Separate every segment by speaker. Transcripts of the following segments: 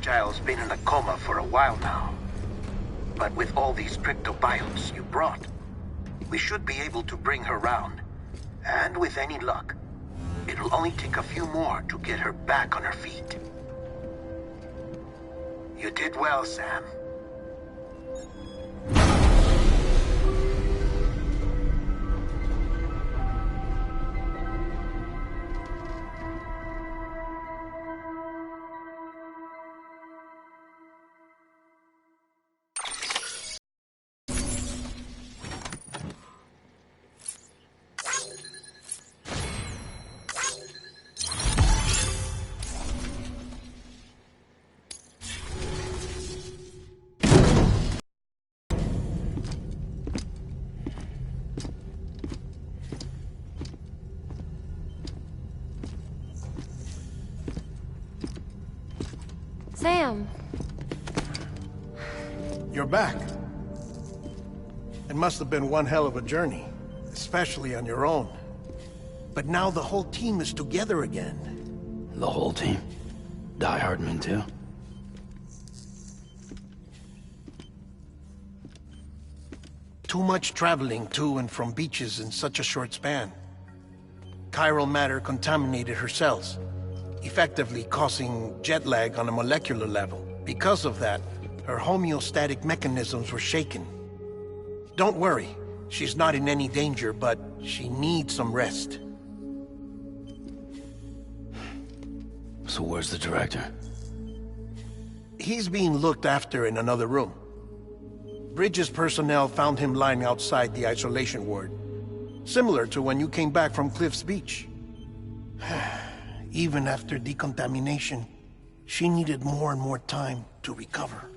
Speaker 1: Fragile's been in a coma for a while now. But with all these cryptobiotes you brought, we should be able to bring her round. And with any luck, it'll only take a few more to get her back on her feet. You did well, Sam.
Speaker 2: Sam!
Speaker 3: You're back. It must have been one hell of a journey, especially on your own. But now the whole team is together again.
Speaker 4: The whole team? Die Hardman too?
Speaker 3: Too much traveling to and from beaches in such a short span. Chiral matter contaminated her cells, effectively causing jet lag on a molecular level. Because of that, her homeostatic mechanisms were shaken. Don't worry, she's not in any danger, but she needs some rest.
Speaker 4: So where's the director?
Speaker 3: He's being looked after in another room. Bridges personnel found him lying outside the isolation ward, similar to when you came back from Cliff's Beach. Even after decontamination, she needed more and more time to recover.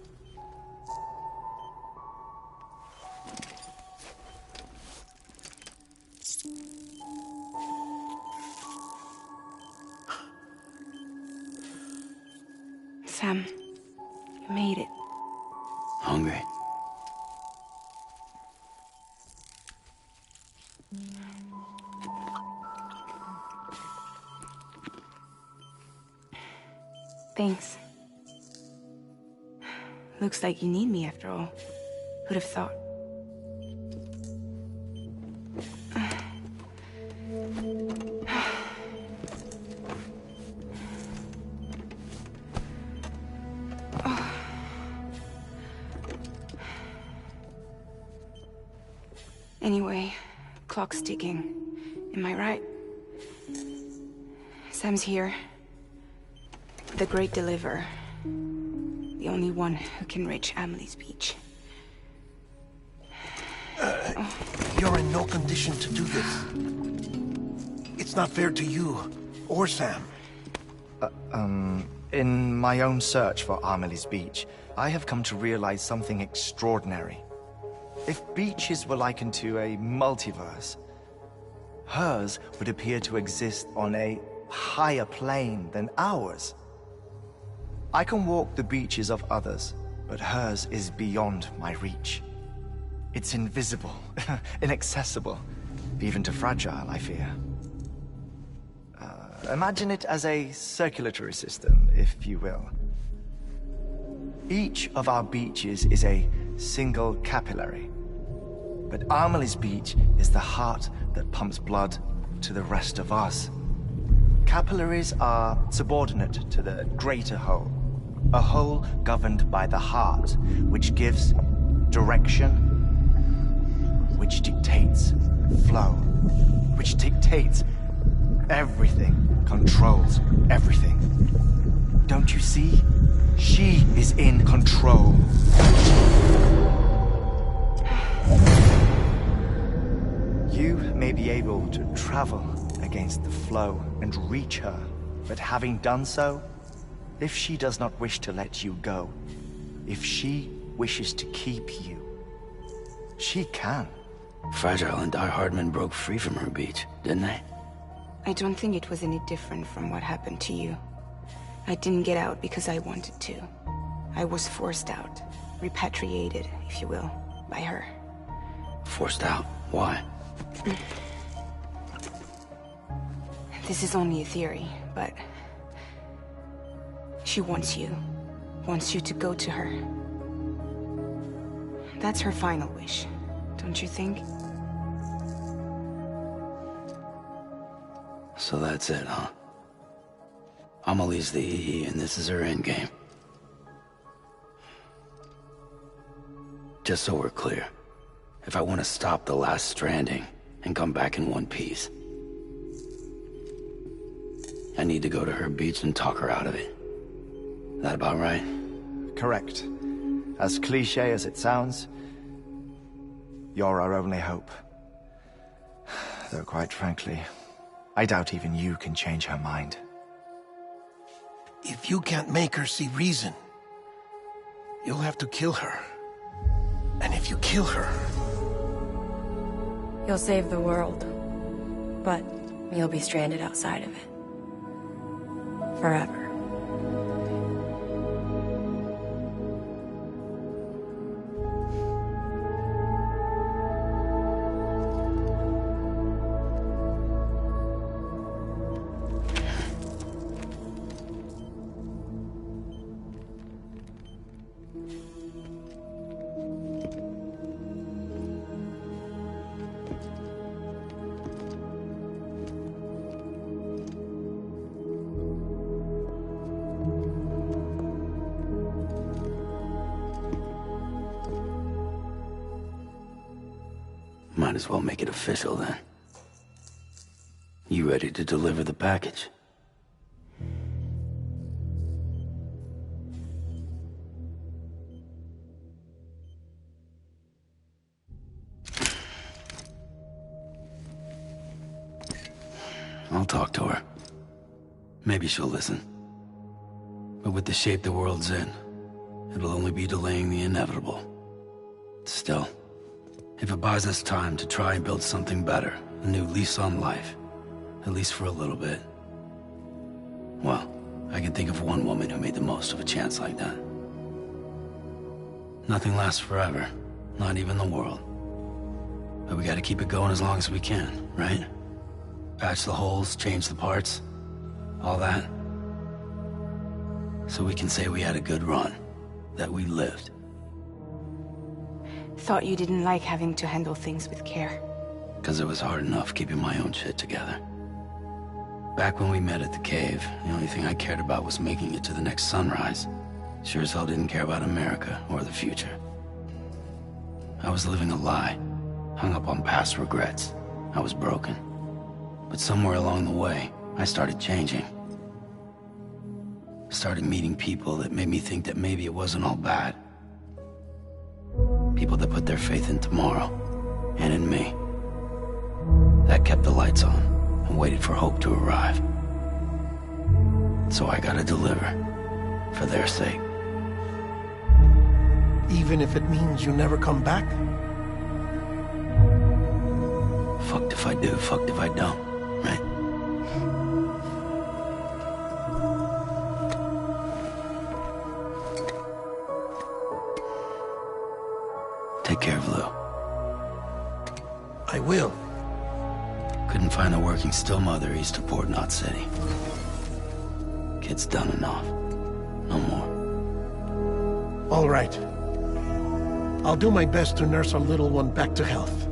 Speaker 5: Sam, you made it.
Speaker 4: Hungry?
Speaker 5: Thanks. Looks like you need me after all. Who'd have thought? Anyway, clock's ticking. Am I right? Sam's here. The Great Deliverer. The only one who can reach Amelie's Beach.
Speaker 3: You're in no condition to do this. It's not fair to you, or Sam.
Speaker 6: In my own search for Amelie's Beach, I have come to realize something extraordinary. If beaches were likened to a multiverse, hers would appear to exist on a higher plane than ours. I can walk the beaches of others, but hers is beyond my reach. It's invisible, inaccessible, even to Fragile, I fear. Imagine it as a circulatory system, if you will. Each of our beaches is a single capillary, but Amelie's Beach is the heart that pumps blood to the rest of us. Capillaries are subordinate to the greater whole, a whole governed by the heart, which gives direction, which dictates flow, which dictates everything, controls everything. Don't you see? She is in control. You may be able to travel against the flow and reach her, but having done so, if she does not wish to let you go, if she wishes to keep you, she can.
Speaker 4: Fragile and Die Hardman broke free from her beach, didn't they?
Speaker 5: I don't think it was any different from what happened to you. I didn't get out because I wanted to. I was forced out, repatriated, if you will, by her.
Speaker 4: Forced out? Why?
Speaker 5: This is only a theory, but she wants you wants you to go to her. That's her final wish, don't you think?
Speaker 4: So that's it, huh? Amelie's the EE, and this is her endgame. Just so we're clear, if I want to stop the last Stranding and come back in one piece, I need to go to her beach and talk her out of it. That about right?
Speaker 6: Correct. As cliché as it sounds, you're our only hope. Though quite frankly, I doubt even you can change her mind.
Speaker 3: If you can't make her see reason, you'll have to kill her. And if you kill her...
Speaker 2: You'll save the world. But you'll be stranded outside of it. Forever.
Speaker 4: Might as well make it official then. You ready to deliver the package? I'll talk to her. Maybe she'll listen. But with the shape the world's in, it'll only be delaying the inevitable. Still, if it buys us time to try and build something better, a new lease on life, at least for a little bit, well, I can think of one woman who made the most of a chance like that. Nothing lasts forever, not even the world. But we gotta keep it going as long as we can, right? Patch the holes, change the parts, all that. So we can say we had a good run, that we lived.
Speaker 5: Thought you didn't like having to handle things with care.
Speaker 4: 'Cause it was hard enough keeping my own shit together. Back when we met at the cave, the only thing I cared about was making it to the next sunrise. Sure as hell didn't care about America or the future. I was living a lie, hung up on past regrets. I was broken. But somewhere along the way, I started changing. Started meeting people that made me think that maybe it wasn't all bad. People that put their faith in tomorrow, and in me. That kept the lights on, and waited for hope to arrive. So I gotta deliver, for their sake.
Speaker 3: Even if it means you never come back?
Speaker 4: Fucked if I do, fucked if I don't, right? Take care of Lou.
Speaker 3: I will.
Speaker 4: Couldn't find a working still mother east of Port Knot City. Kid's done enough. No more.
Speaker 3: All right. I'll do my best to nurse our little one back to health.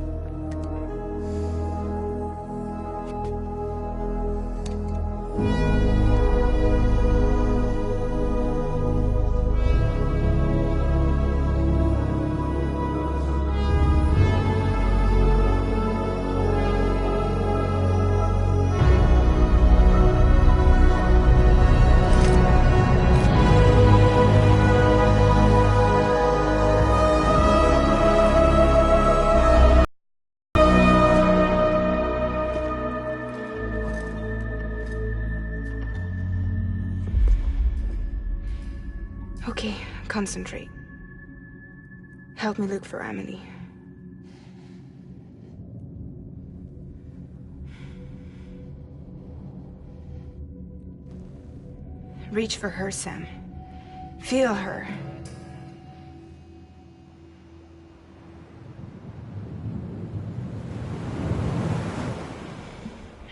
Speaker 5: Okay, concentrate. Help me look for Amelie. Reach for her, Sam. Feel her.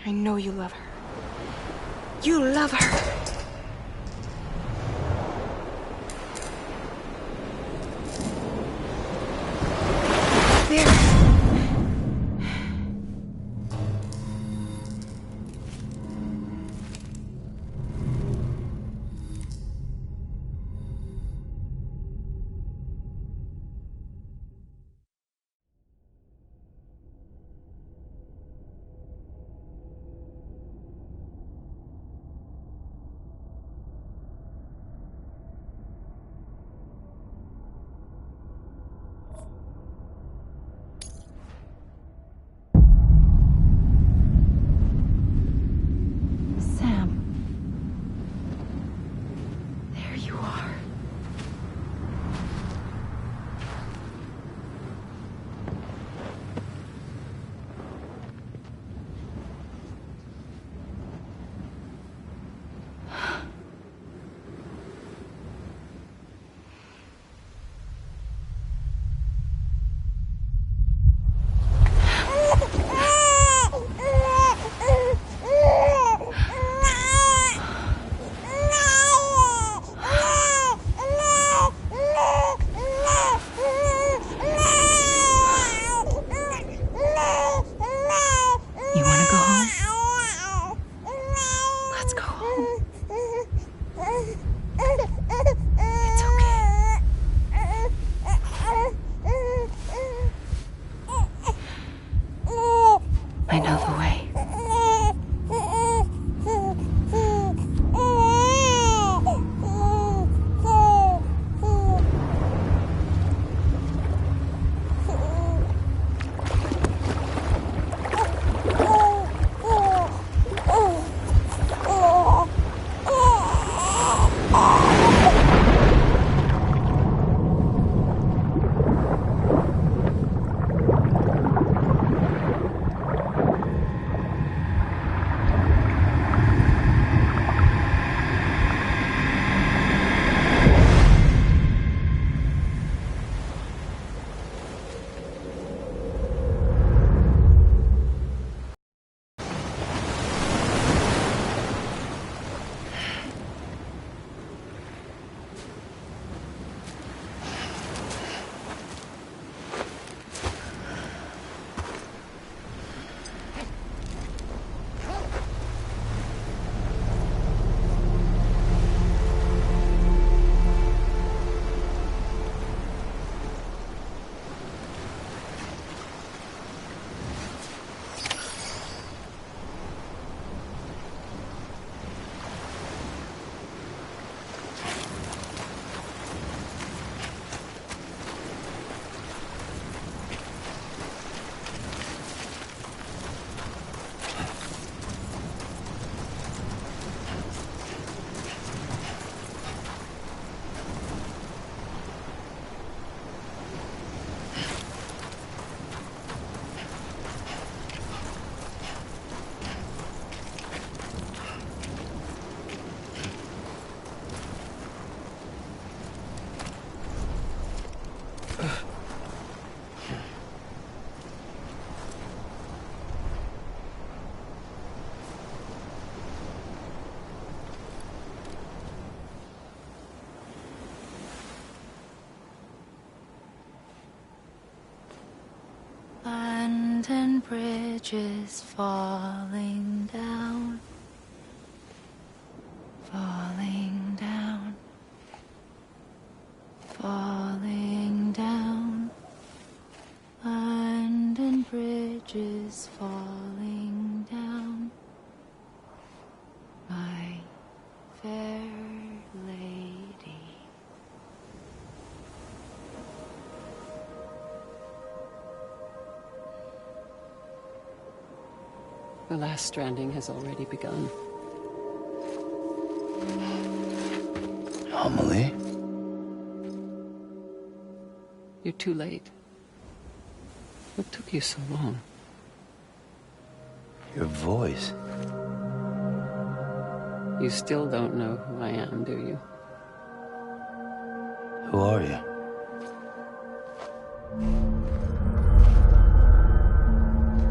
Speaker 5: I know you love her. You love her!
Speaker 7: Abandoned bridges falling down, falling down, falling down. Abandoned bridges falling down, my fair lady.
Speaker 8: The last stranding has already begun.
Speaker 4: Amelie?
Speaker 8: You're too late. What took you so long?
Speaker 4: Your voice.
Speaker 8: You still don't know who I am, do you?
Speaker 4: Who are you?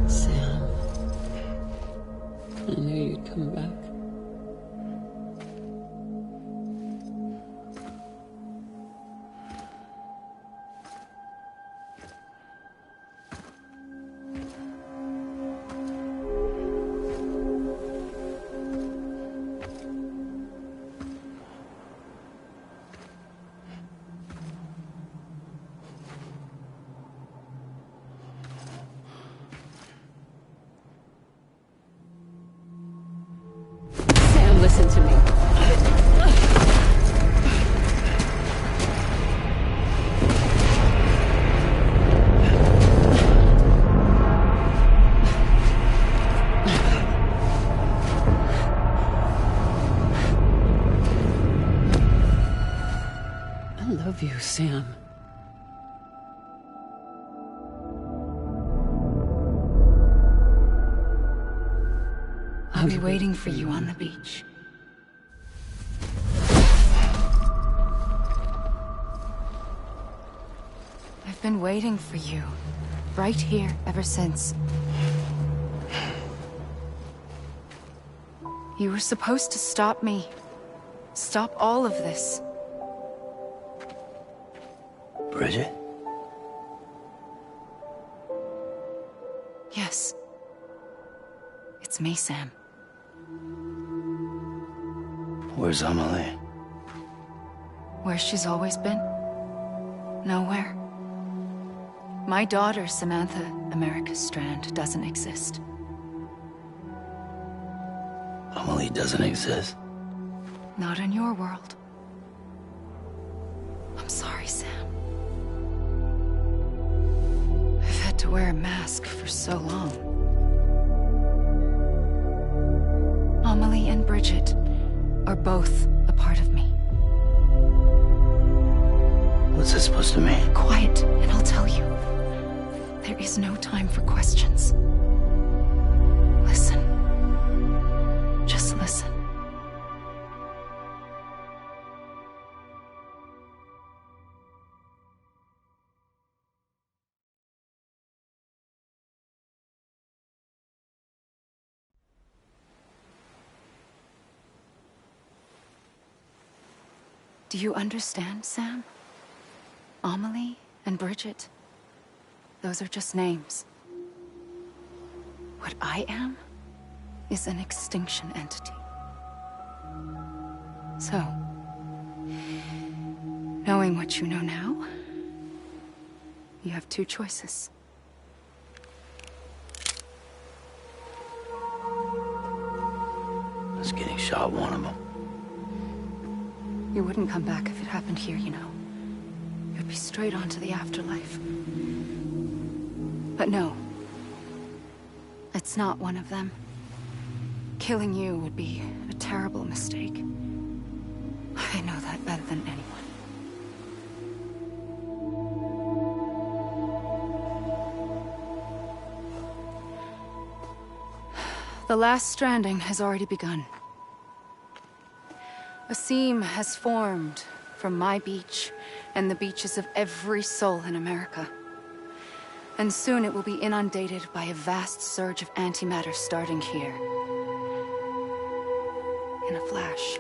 Speaker 8: Sam. I knew you'd come back. Sam, listen to me. I love you, Sam.
Speaker 5: I'll be waiting for you on the beach. I've been waiting for you, right here, ever since. You were supposed to stop me. Stop all of this.
Speaker 4: Bridget?
Speaker 5: Yes. It's me, Sam.
Speaker 4: Where's Amelie?
Speaker 5: Where she's always been? Nowhere. My daughter, Samantha America Strand, doesn't exist.
Speaker 4: Amelie doesn't exist.
Speaker 5: Not in your world. I'm sorry, Sam. I've had to wear a mask for so long. Amelie and Bridget are both a part of me.
Speaker 4: What's this supposed to mean?
Speaker 5: Quiet, and I'll tell you. There is no time for questions. Listen. Just listen. Do you understand, Sam? Amelie and Bridget, those are just names. What I am is an extinction entity. So, knowing what you know now, you have two choices.
Speaker 4: Us getting shot, one of them.
Speaker 5: You wouldn't come back if it happened here, you know. You'd be straight on to the afterlife. But no. It's not one of them. Killing you would be a terrible mistake. I know that better than anyone. The last stranding has already begun. A seam has formed from my beach and the beaches of every soul in America. And soon it will be inundated by a vast surge of antimatter starting here. In a flash,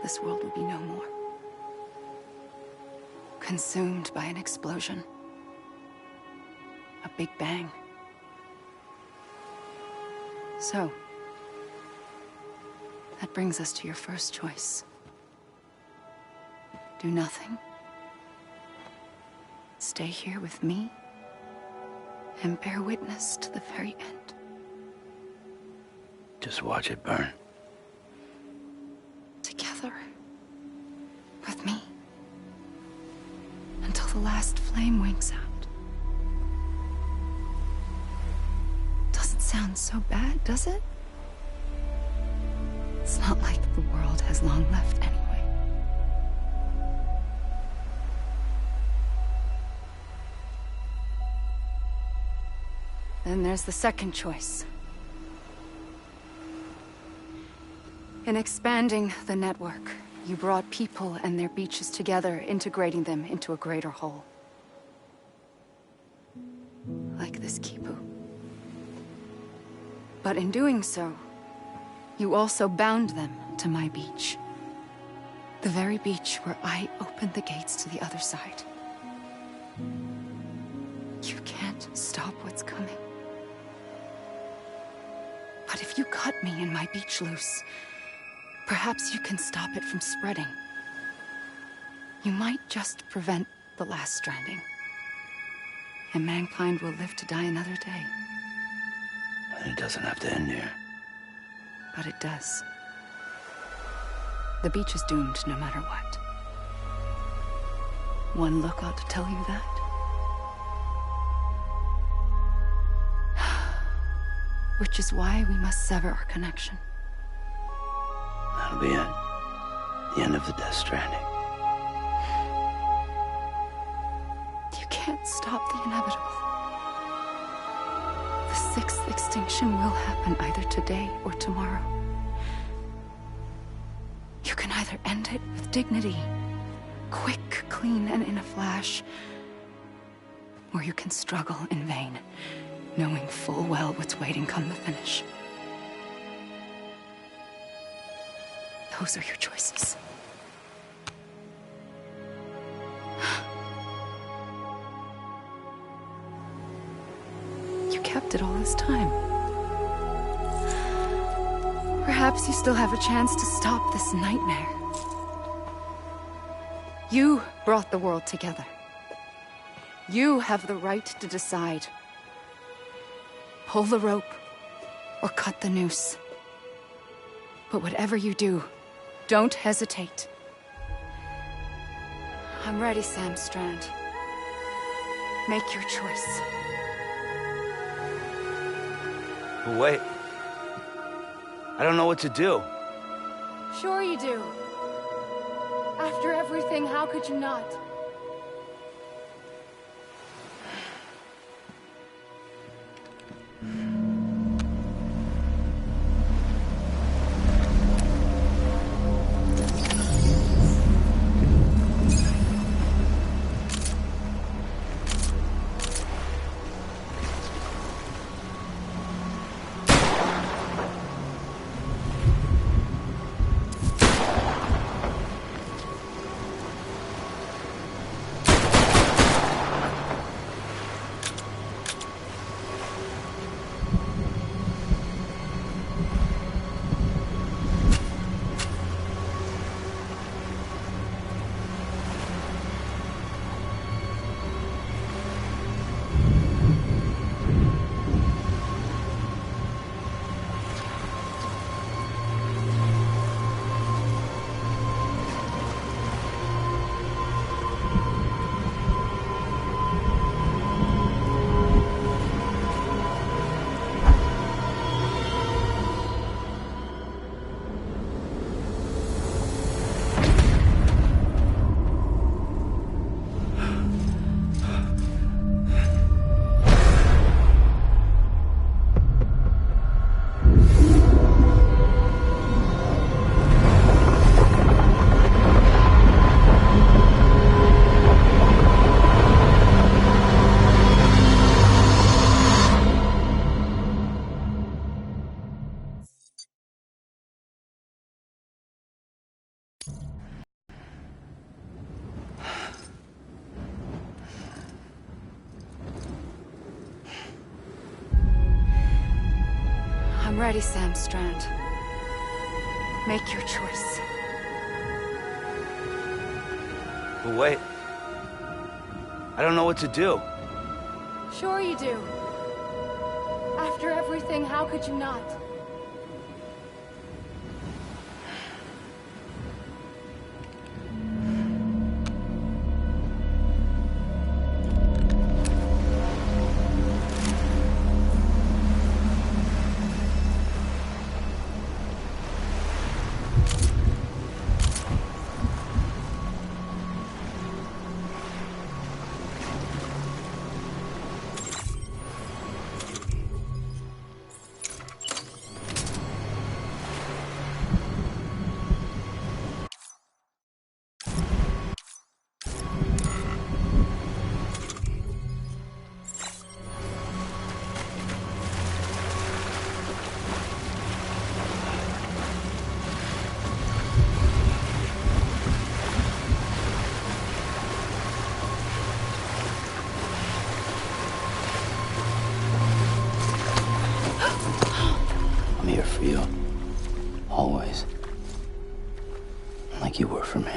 Speaker 5: this world will be no more. Consumed by an explosion. A big bang. So, that brings us to your first choice. Do nothing. Stay here with me and bear witness to the very end.
Speaker 4: Just watch it burn.
Speaker 5: Together. With me. Until the last flame winks out. Doesn't sound so bad, does it? It's not like the world has long left anyway. Then there's the second choice. In expanding the network, you brought people and their beaches together, integrating them into a greater whole. Like this Kipu. But in doing so, you also bound them to my beach. The very beach where I opened the gates to the other side. You can't stop what's coming. But if you cut me and my beach loose, perhaps you can stop it from spreading. You might just prevent the last stranding. And mankind will live to die another day.
Speaker 4: And it doesn't have to end here.
Speaker 5: But it does. The beach is doomed no matter what. One look ought to tell you that. Which is why we must sever our connection.
Speaker 4: That'll be it. The end of the Death Stranding.
Speaker 5: You can't stop the inevitable. The sixth extinction will happen either today or tomorrow. You can either end it with dignity, quick, clean, and in a flash, or you can struggle in vain, knowing full well what's waiting come the finish. Those are your choices. You kept it all this time. Perhaps you still have a chance to stop this nightmare. You brought the world together. You have the right to decide. Pull the rope, or cut the noose. But whatever you do, don't hesitate. I'm ready, Sam Strand. Make your choice.
Speaker 4: But wait. I don't know what to do.
Speaker 5: Sure you do. After everything, how could you not? I'm ready, Sam Strand. Make your choice.
Speaker 6: But wait. I don't know what to do.
Speaker 5: Sure you do. After everything, how could you not?
Speaker 4: I'm here for you. Always. Like you were for me.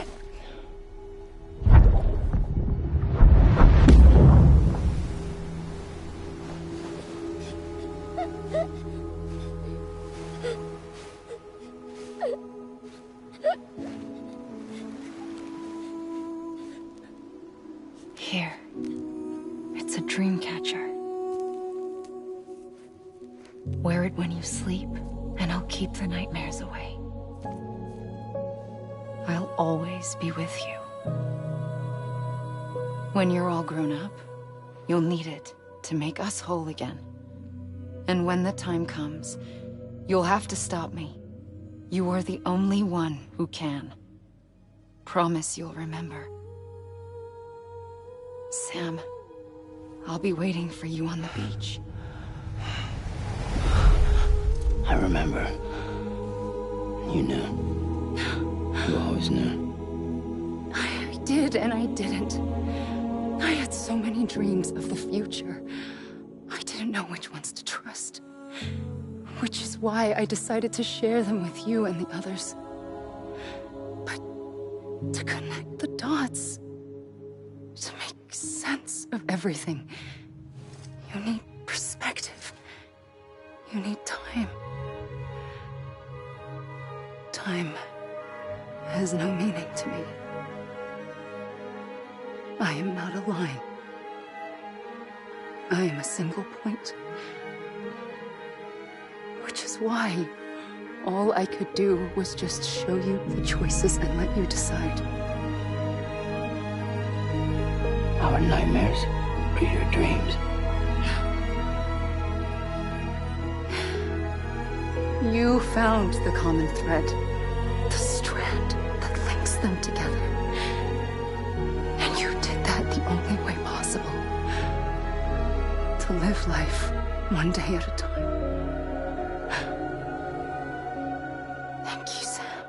Speaker 5: Here. It's a dream catcher. Wear it when you sleep, and I'll keep the nightmares away. I'll always be with you. When you're all grown up, you'll need it to make us whole again. And when the time comes, you'll have to stop me. You are the only one who can. Promise you'll remember. Sam, I'll be waiting for you on the beach.
Speaker 4: I remember. You knew. You always knew.
Speaker 5: I did and I didn't. I had so many dreams of the future. I didn't know which ones to trust. Which is why I decided to share them with you and the others. But to connect the dots, to make sense of everything, you need perspective. You need time. Time has no meaning to me. I am not a line. I am a single point. Which is why all I could do was just show you the choices and let you decide.
Speaker 4: Our nightmares are your dreams.
Speaker 5: You found the common thread, the strand that links them together. And you did that the only way possible. To live life one day at a time. Thank you, Sam.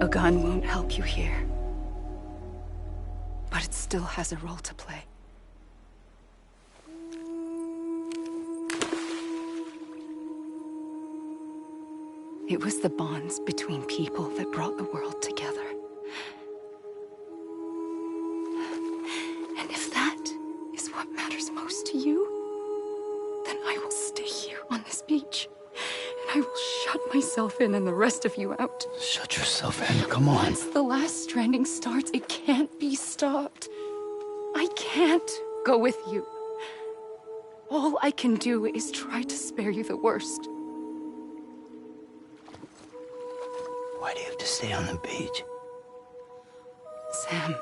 Speaker 5: A gun won't help you here. But it still has a role to play. It was the bonds between people that brought the world together. And if that is what matters most to you, then I will stay here on this beach. And I will shut myself in and the rest of you out.
Speaker 4: Shut yourself in, come on.
Speaker 5: Once the last stranding starts, it can't be stopped. I can't go with you. All I can do is try to spare you the worst.
Speaker 4: Why do you have to stay on the beach?
Speaker 5: Sam,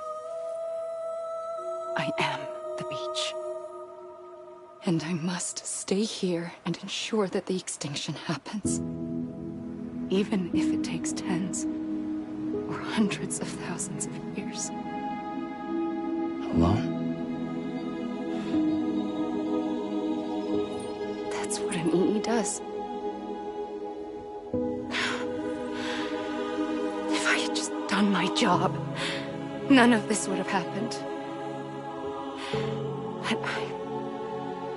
Speaker 5: I am the beach. And I must stay here and ensure that the extinction happens. Even if it takes tens or hundreds of thousands of years.
Speaker 4: Alone?
Speaker 5: That's what an EE does. If I had just done my my job, none of this would have happened. But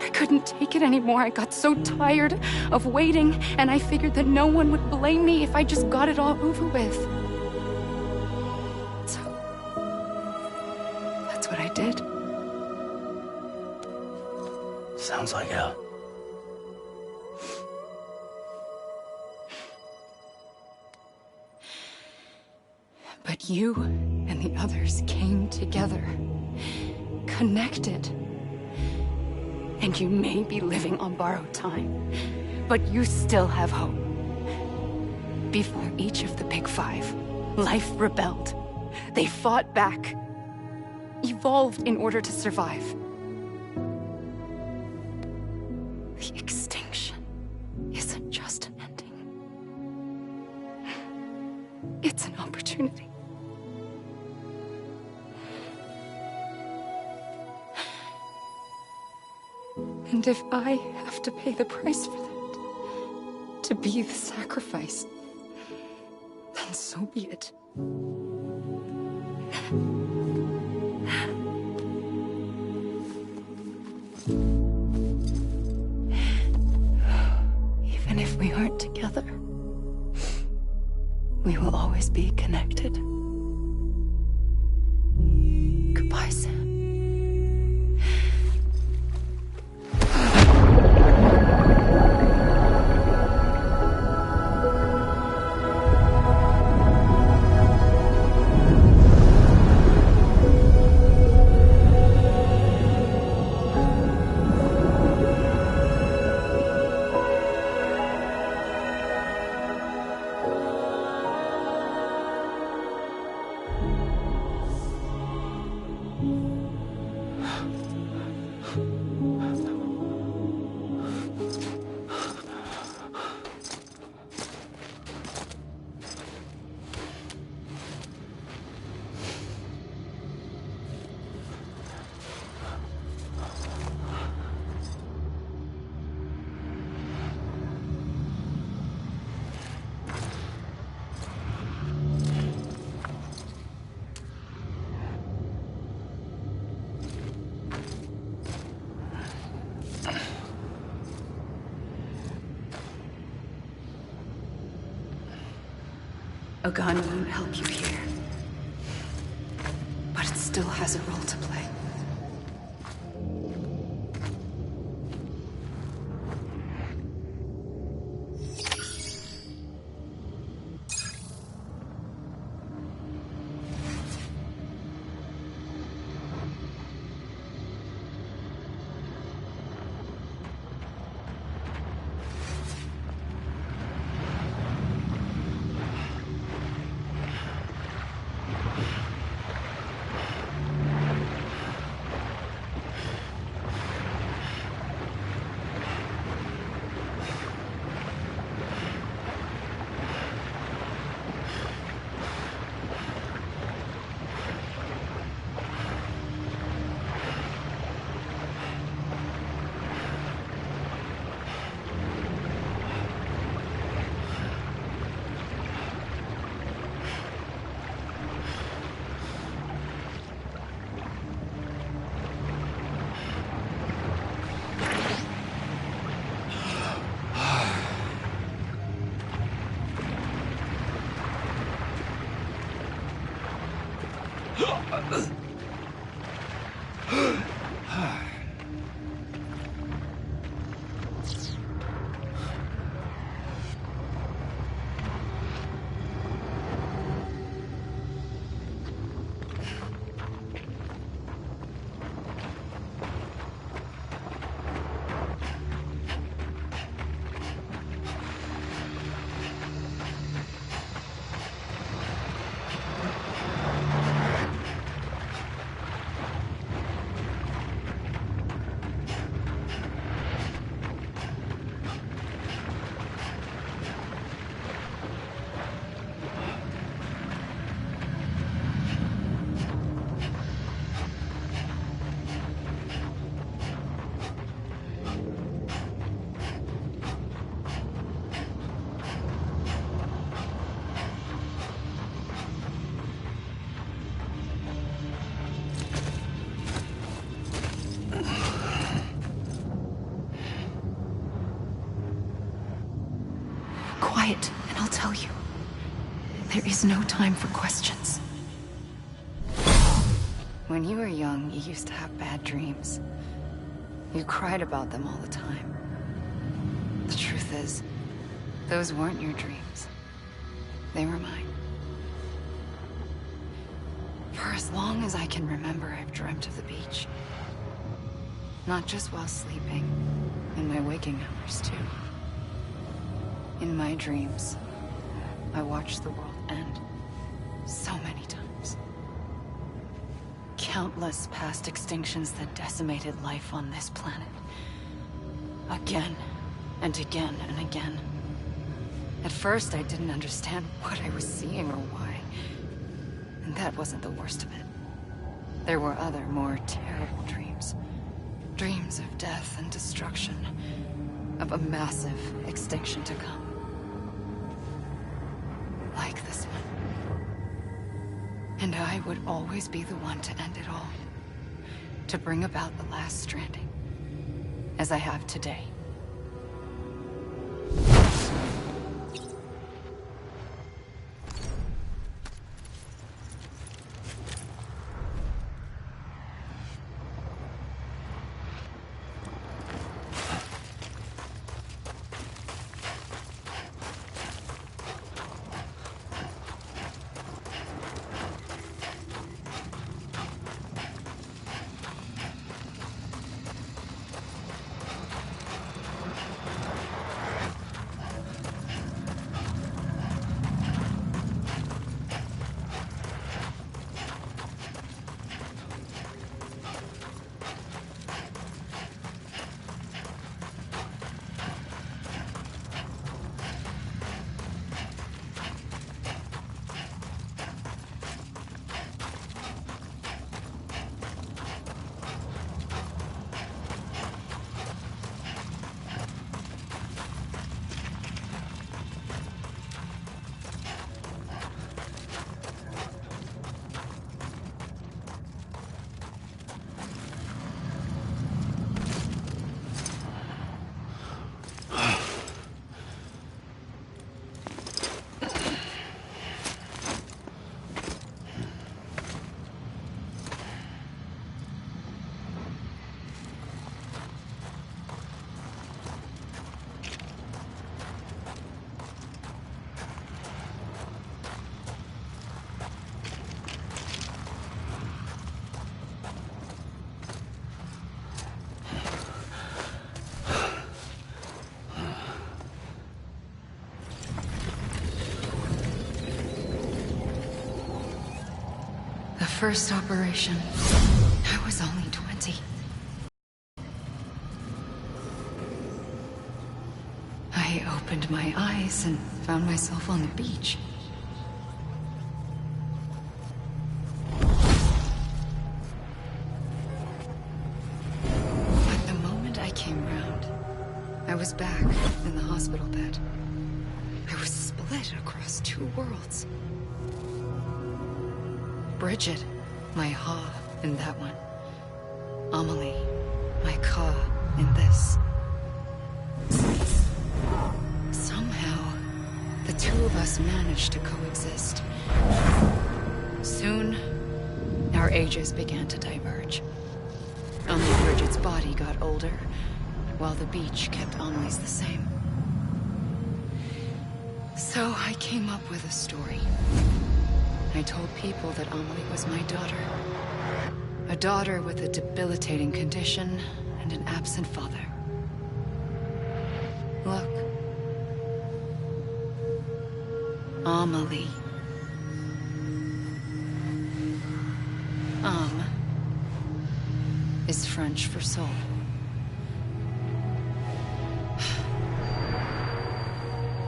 Speaker 5: I couldn't take it anymore. I got so tired of waiting, and I figured that no one would blame me if I just got it all over with. So, that's what I did.
Speaker 4: Sounds like hell.
Speaker 5: But you and the others came together, connected. And you may be living on borrowed time, but you still have hope. Before each of the Big Five, life rebelled. They fought back, evolved in order to survive. The extinction isn't just an ending. It's an opportunity. And if I have to pay the price for that, to be the sacrifice, then so be it. Even if we aren't together, we will always be connected. Goodbye, Sam. A gun won't help you here, but it still has a role to play. quiet, and I'll tell you. There is no time for questions. When you were young, you used to have bad dreams. You cried about them all the time. The truth is, those weren't your dreams. They were mine. For as long as I can remember, I've dreamt of the beach. Not just while sleeping, in my waking hours too. In my dreams, I watched the world end so many times. Countless past extinctions that decimated life on this planet. Again, and again, and again. At first, I didn't understand what I was seeing or why. And that wasn't the worst of it. There were other, more terrible dreams. Dreams of death and destruction. Of a massive extinction to come. Like this one. And I would always be the one to end it all. To bring about the last stranding. As I have today. First operation, I was only 20. I opened my eyes and found myself on the beach. But the moment I came round, I was back in the hospital bed. I was split across two worlds. Bridget, my Ha in that one. Amelie, my Ka in this. Somehow, the two of us managed to coexist. Soon, our ages began to diverge. Only Bridget's body got older, while the beach kept Amelie's the same. So I came up with a story. I told people that Amelie was my daughter. A daughter with a debilitating condition and an absent father. Look. Amelie. Is French for soul.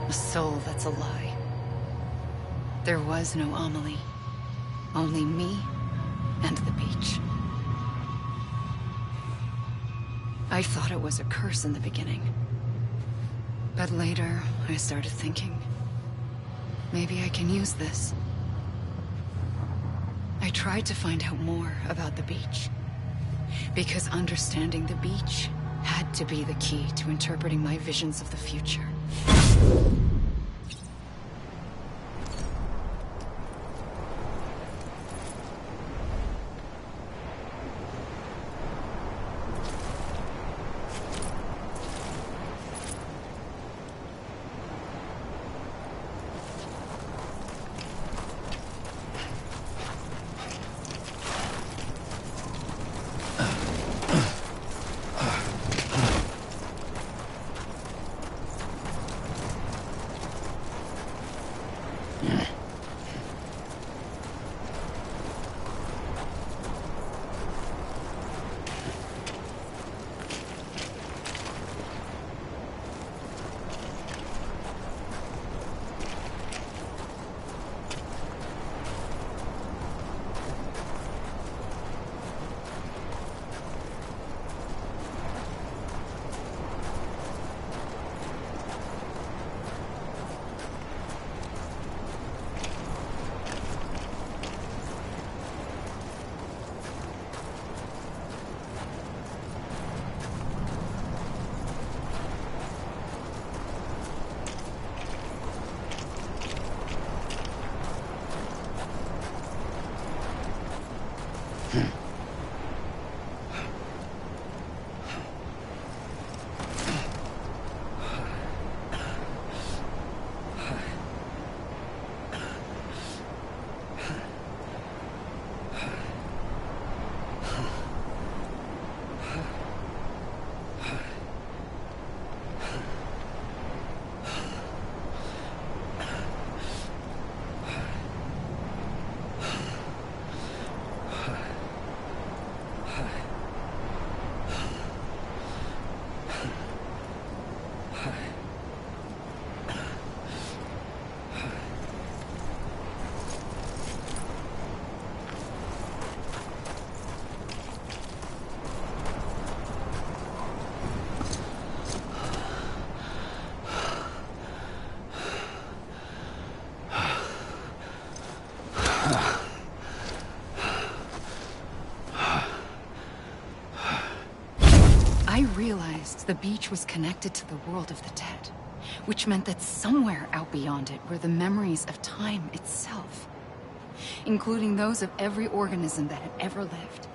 Speaker 5: A soul that's a lie. There was no Amelie. Only me and the beach. I thought it was a curse in the beginning. But later, I started thinking, maybe I can use this. I tried to find out more about the beach. Because understanding the beach had to be the key to interpreting my visions of the future. I realized the beach was connected to the world of the dead, which meant that somewhere out beyond it were the memories of time itself, including those of every organism that had ever lived.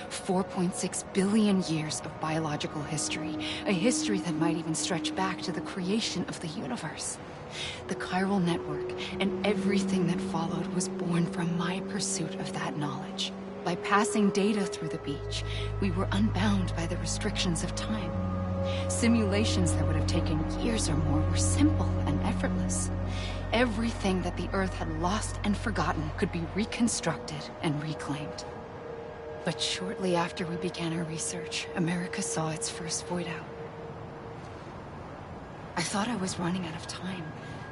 Speaker 5: 4.6 billion years of biological history, a history that might even stretch back to the creation of the universe. The chiral network and everything that followed was born from my pursuit of that knowledge. By passing data through the beach, we were unbound by the restrictions of time. Simulations that would have taken years or more were simple and effortless. Everything that the Earth had lost and forgotten could be reconstructed and reclaimed. But shortly after we began our research, America saw its first void out. I thought I was running out of time,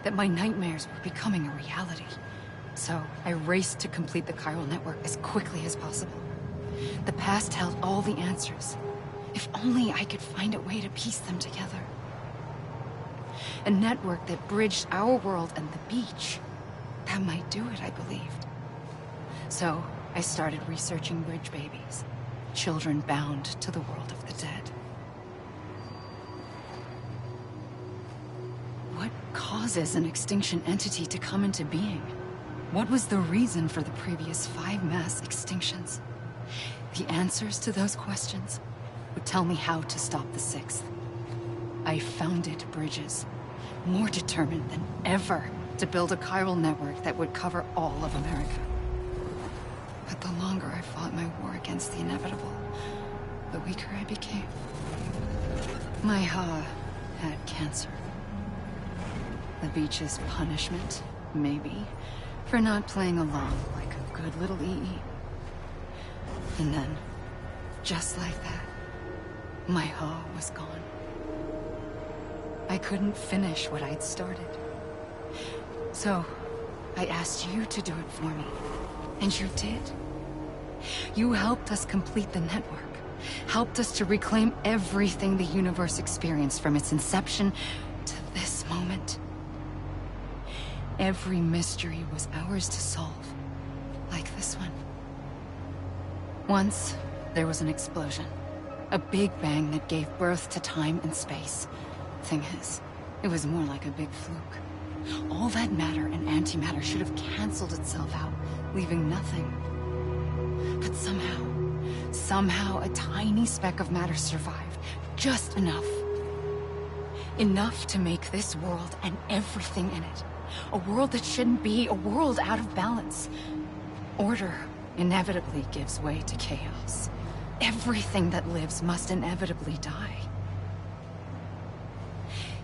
Speaker 5: that my nightmares were becoming a reality. So I raced to complete the chiral network as quickly as possible. The past held all the answers. If only I could find a way to piece them together. A network that bridged our world and the beach. That might do it, I believed. So I started researching bridge babies, children bound to the world of the dead. What causes an extinction entity to come into being? What was the reason for the previous 5 mass extinctions? The answers to those questions would tell me how to stop the 6th. I founded bridges, more determined than ever to build a chiral network that would cover all of America. But the longer I fought my war against the inevitable, the weaker I became. My Ha had cancer. The beach's punishment, maybe, for not playing along like a good little EE. And then, just like that, my Ha was gone. I couldn't finish what I'd started. So, I asked you to do it for me. And you did. You helped us complete the network. Helped us to reclaim everything the universe experienced from its inception to this moment. Every mystery was ours to solve, like this one. Once, there was an explosion. A big bang that gave birth to time and space. Thing is, it was more like a big fluke. All that matter and antimatter should have canceled itself out, leaving nothing. But somehow a tiny speck of matter survived. Just enough. Enough to make this world and everything in it. A world that shouldn't be, a world out of balance. Order inevitably gives way to chaos. Everything that lives must inevitably die.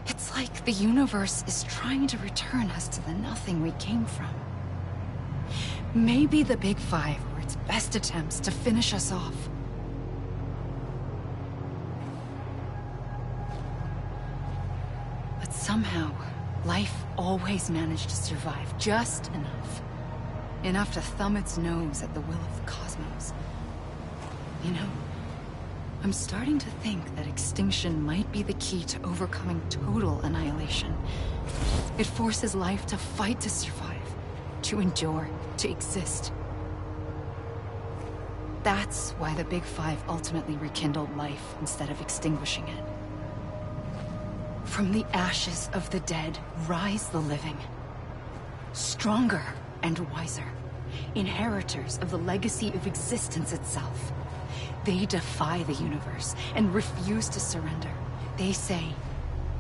Speaker 5: It's like the universe is trying to return us to the nothing we came from. Maybe the Big Five were its best attempts to finish us off. But somehow, life always managed to survive just enough. Enough to thumb its nose at the will of the cosmos. You know, I'm starting to think that extinction might be the key to overcoming total annihilation. It forces life to fight to survive, to endure, to exist. That's why the Big Five ultimately rekindled life instead of extinguishing it. From the ashes of the dead, rise the living. Stronger and wiser. inheritors of the legacy of existence itself. They defy the universe and refuse to surrender. They say,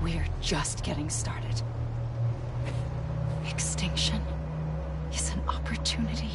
Speaker 5: we're just getting started. Extinction is an opportunity.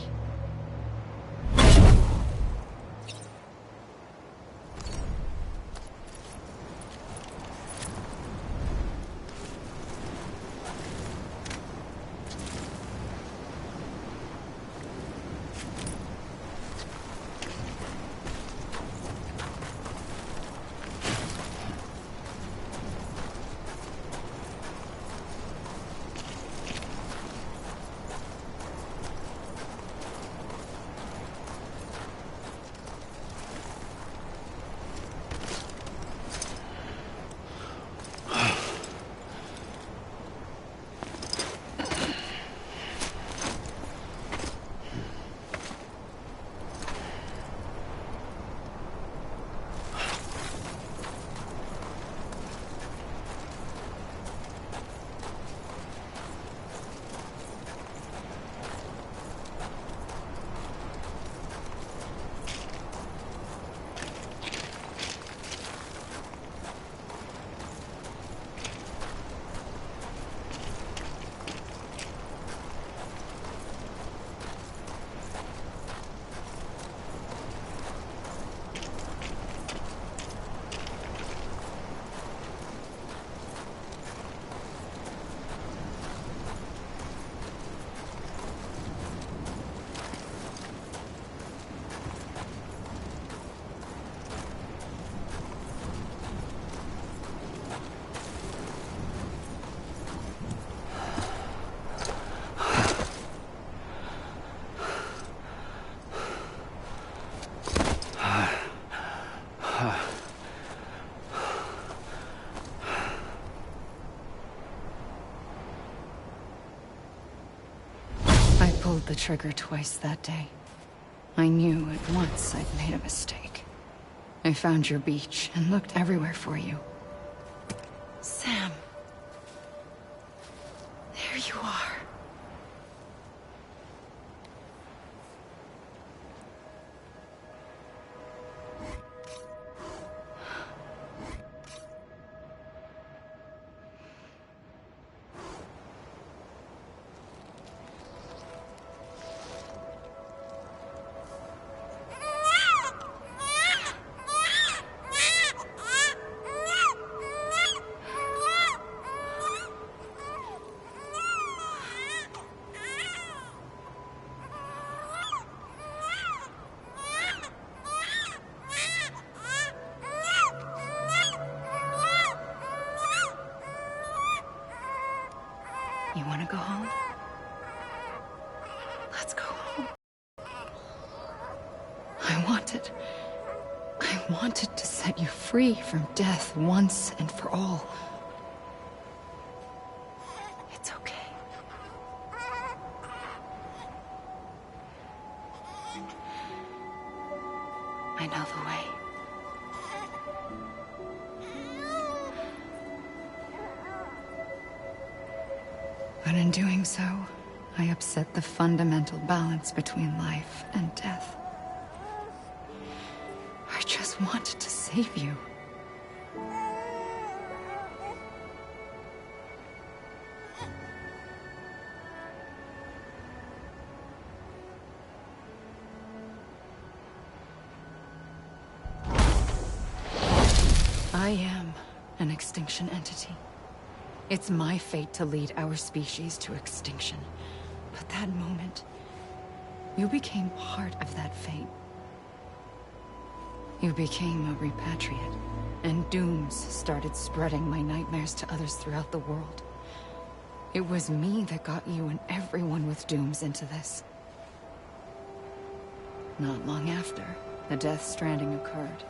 Speaker 5: I pulled the trigger twice that day. I knew at once I'd made a mistake. I found your beach and looked everywhere for you. Sam. There you are. You want to go home? Let's go home. I wanted to set you free from death once and for all. It's okay. I know the way. But in doing so, I upset the fundamental balance between life and death. I just wanted to save you. I am an extinction entity. It's my fate to lead our species to extinction. But that moment, you became part of that fate. You became a repatriate, and dooms started spreading my nightmares to others throughout the world. It was me that got you and everyone with dooms into this. Not long after, the Death Stranding occurred.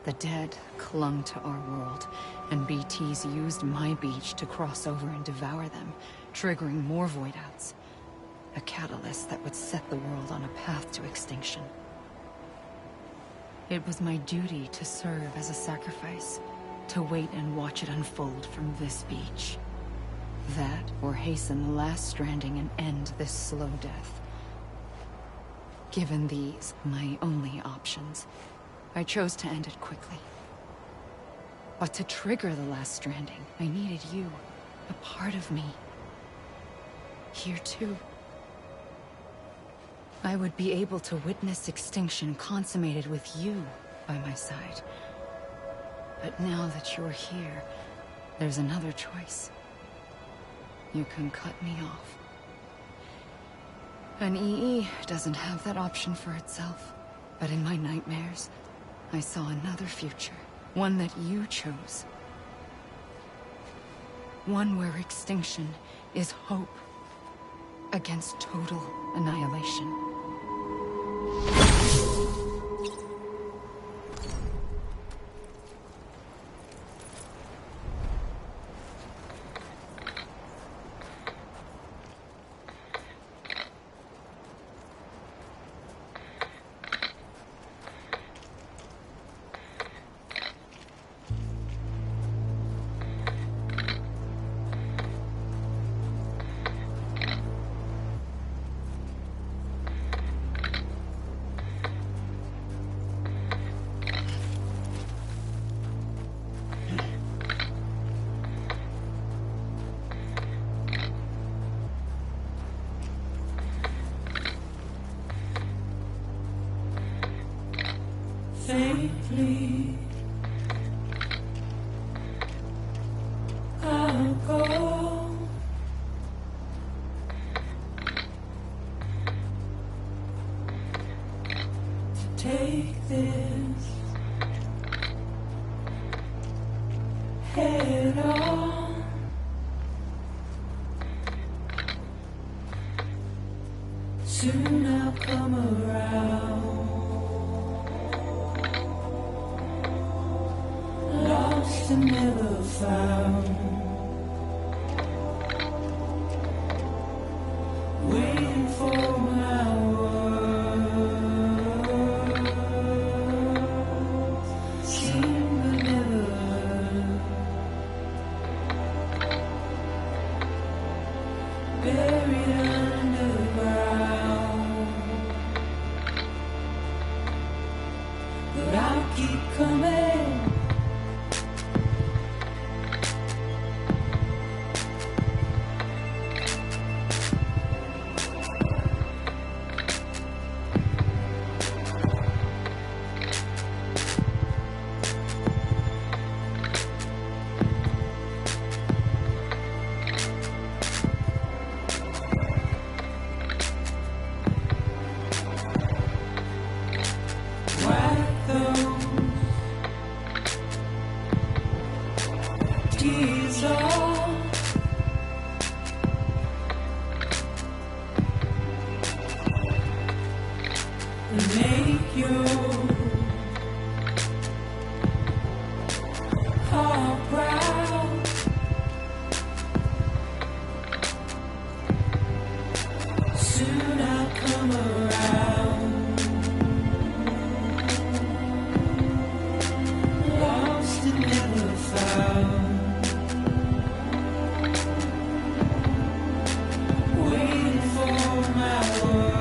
Speaker 5: The dead clung to our world, and BTs used my beach to cross over and devour them, triggering more void-outs. A catalyst that would set the world on a path to extinction. It was my duty to serve as a sacrifice, to wait and watch it unfold from this beach. That, or hasten the last stranding and end this slow death. Given these, my only options, I chose to end it quickly. But to trigger the last Stranding, I needed you, a part of me. Here too. I would be able to witness extinction consummated with you by my side. But now that you're here, there's another choice. You can cut me off. An EE doesn't have that option for itself. But in my nightmares, I saw another future. One that you chose. One where extinction is hope against total annihilation.
Speaker 9: Safely, I'll go. To take this head on. Soon I'll come around. Lost and never found. Waiting for my words. Seen but never heard. Buried underground. But I'll keep coming. Wipe those tears off. And make your heart proud. Soon I'll come around. Lost and never found. Waiting for my words.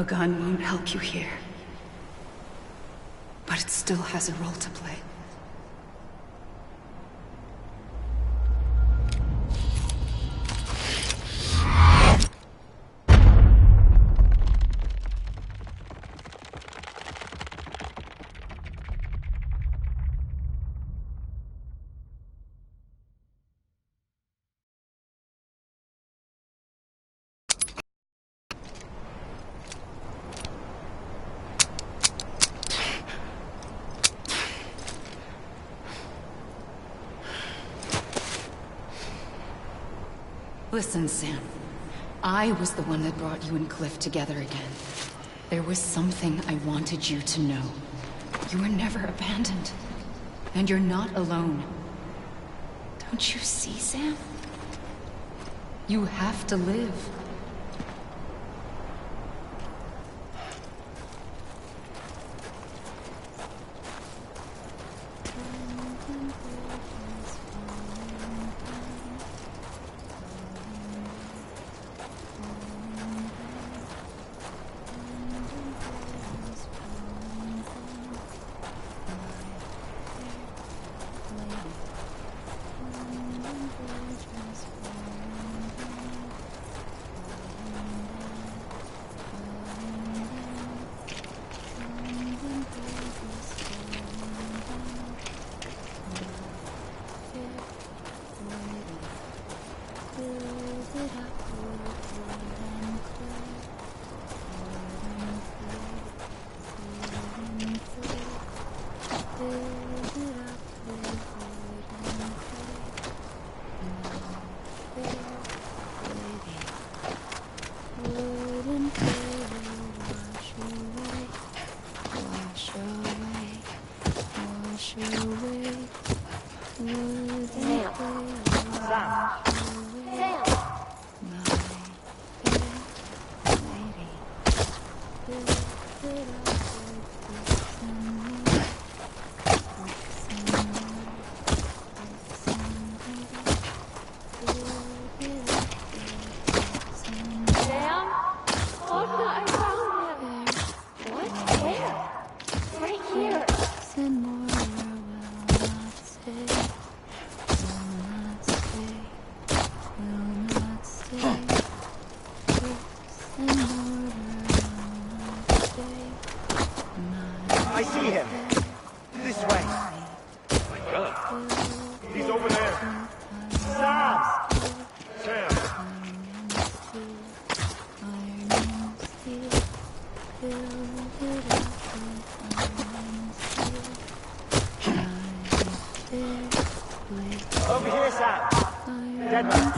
Speaker 5: A gun won't help you here. But it still has a role to play. Listen, Sam. I was the one that brought you and Cliff together again. There was something I wanted you to know. You were never abandoned. And you're not alone. Don't you see, Sam? You have to live.
Speaker 6: I see him. This way.
Speaker 10: He's over there.
Speaker 6: Sam!
Speaker 10: Sam!
Speaker 6: Over here, Sam. Dead man.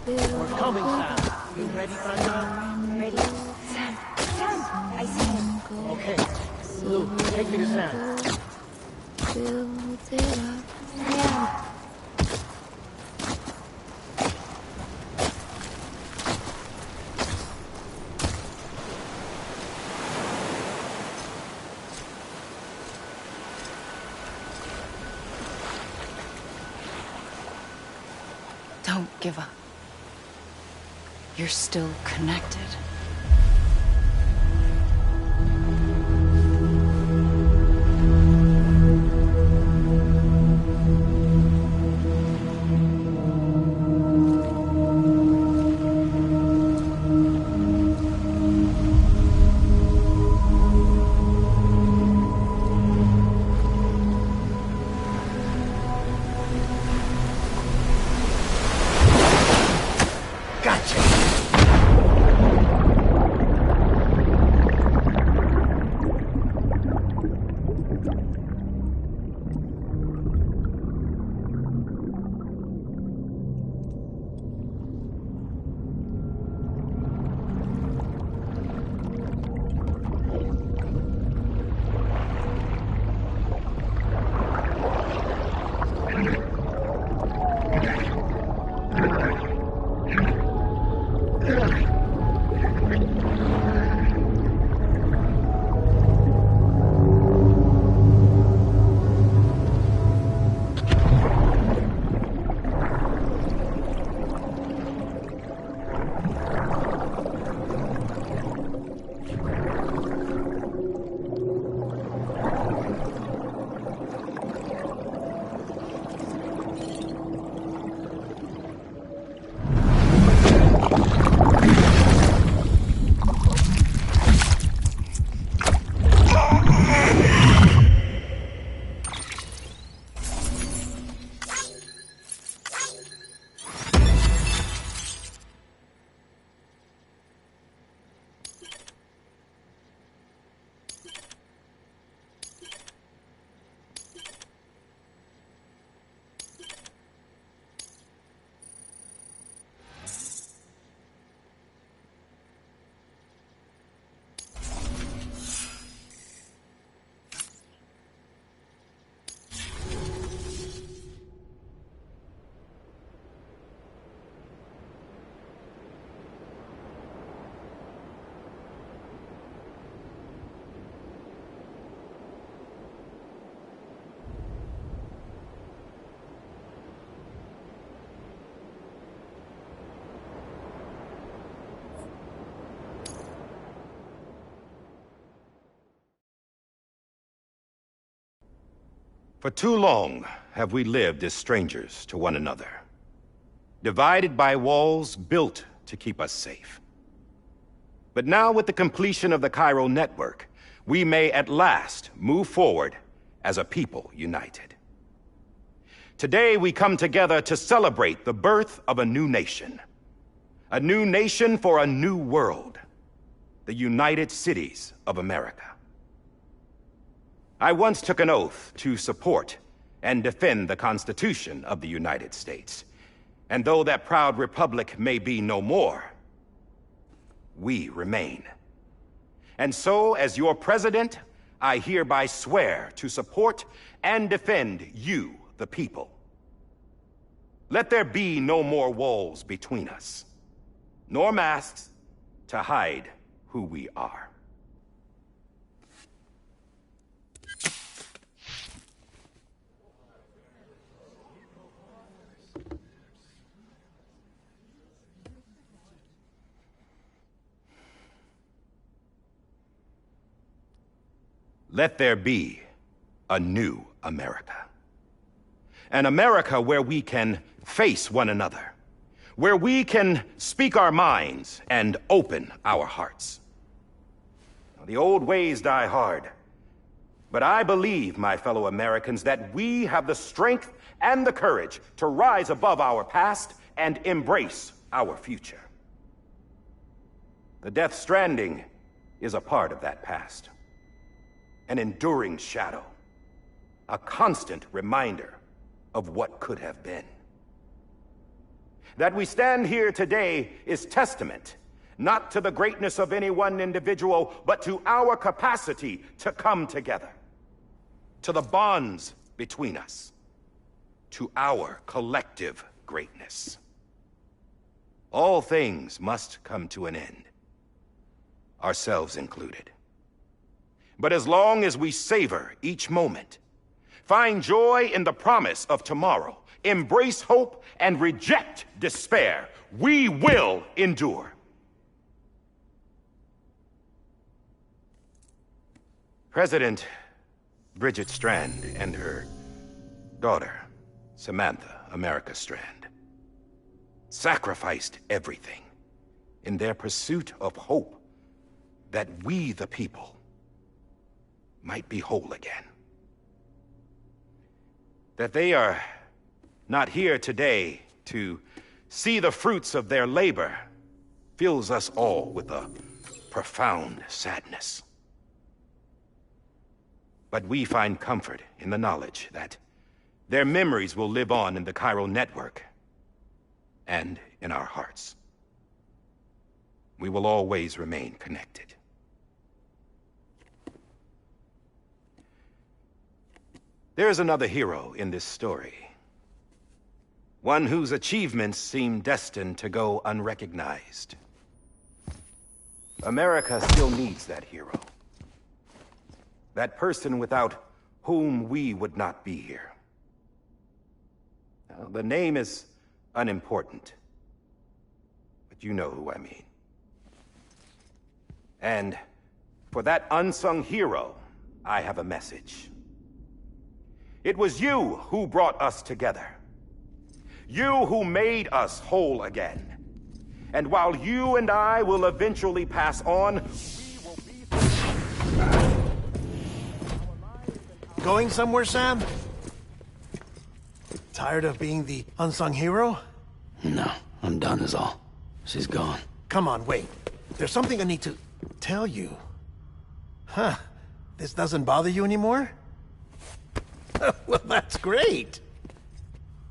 Speaker 3: We're coming, Sam. You ready, Sandra?
Speaker 2: Ready? Sam! Sam! I see him.
Speaker 3: Okay. Luke, take me to Sam.
Speaker 7: Build it up.
Speaker 2: Sam!
Speaker 5: Don't give up. You're still connected.
Speaker 11: For too long have we lived as strangers to one another, divided by walls built to keep us safe. But now, with the completion of the Chiral network, we may at last move forward as a people united. Today we come together to celebrate the birth of a new nation. A new nation for a new world. The United Cities of America. I once took an oath to support and defend the Constitution of the United States. And though that proud republic may be no more, we remain. And so, as your president, I hereby swear to support and defend you, the people. Let there be no more walls between us, nor masks to hide who we are. Let there be a new America. An America where we can face one another, where we can speak our minds and open our hearts. Now, the old ways die hard, but I believe, my fellow Americans, that we have the strength and the courage to rise above our past and embrace our future. The Death Stranding is a part of that past. An enduring shadow, a constant reminder of what could have been. That we stand here today is testament, not to the greatness of any one individual, but to our capacity to come together, to the bonds between us, to our collective greatness. All things must come to an end, ourselves included. But as long as we savor each moment, find joy in the promise of tomorrow, embrace hope, and reject despair, we will endure. President Bridget Strand and her daughter, Samantha America Strand, sacrificed everything in their pursuit of hope that we, the people, might be whole again. That they are not here today to see the fruits of their labor fills us all with a profound sadness. But we find comfort in the knowledge that their memories will live on in the Chiral network and in our hearts. We will always remain connected. There is another hero in this story. One whose achievements seem destined to go unrecognized. America still needs that hero. That person without whom we would not be here. Now, the name is unimportant, but you know who I mean. And for that unsung hero, I have a message. It was you who brought us together. You who made us whole again. And while you and I will eventually pass on, we will be...
Speaker 3: Going somewhere, Sam? Tired of being the unsung hero?
Speaker 4: No, I'm done is all. She's gone.
Speaker 3: Come on, wait. There's something I need to tell you. Huh. This doesn't bother you anymore? Well, that's great.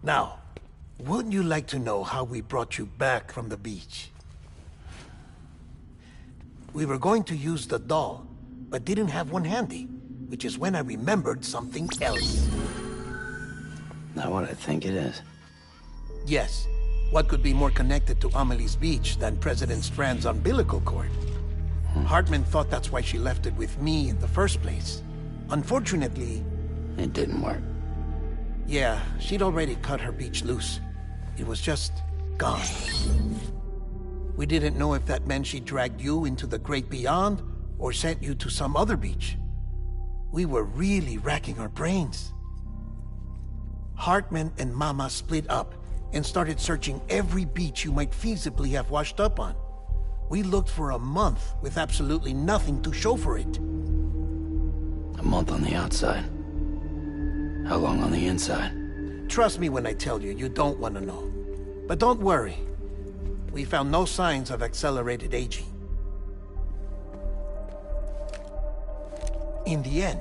Speaker 3: Now, wouldn't you like to know how we brought you back from the beach? We were going to use the doll, but didn't have one handy, which is when I remembered something else.
Speaker 4: Not what I think it is.
Speaker 3: Yes. What could be more connected to Amelie's beach than President Strand's umbilical cord? Hartman thought that's why she left it with me in the first place. Unfortunately...
Speaker 4: It didn't work.
Speaker 3: Yeah, she'd already cut her beach loose. It was just gone. We didn't know if that meant she dragged you into the great beyond, or sent you to some other beach. We were really racking our brains. Hartman and Mama split up and started searching every beach you might feasibly have washed up on. We looked for a month with absolutely nothing to show for it.
Speaker 4: A month on the outside. How long on the inside?
Speaker 3: Trust me when I tell you, you don't want to know. But don't worry. We found no signs of accelerated aging. In the end,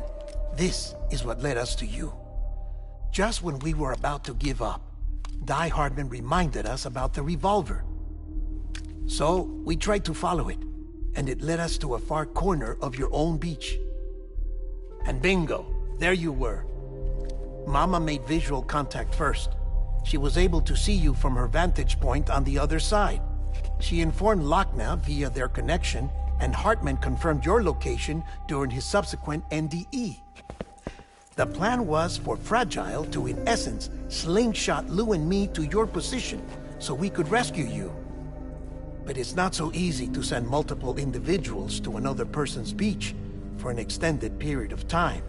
Speaker 3: this is what led us to you. Just when we were about to give up, Die Hardman reminded us about the revolver. So, we tried to follow it, and it led us to a far corner of your own beach. And bingo, there you were. Mama made visual contact first. She was able to see you from her vantage point on the other side. She informed Lochna via their connection, and Hartman confirmed your location during his subsequent NDE. The plan was for Fragile to, in essence, slingshot Lou and me to your position so we could rescue you. But it's not so easy to send multiple individuals to another person's beach for an extended period of time.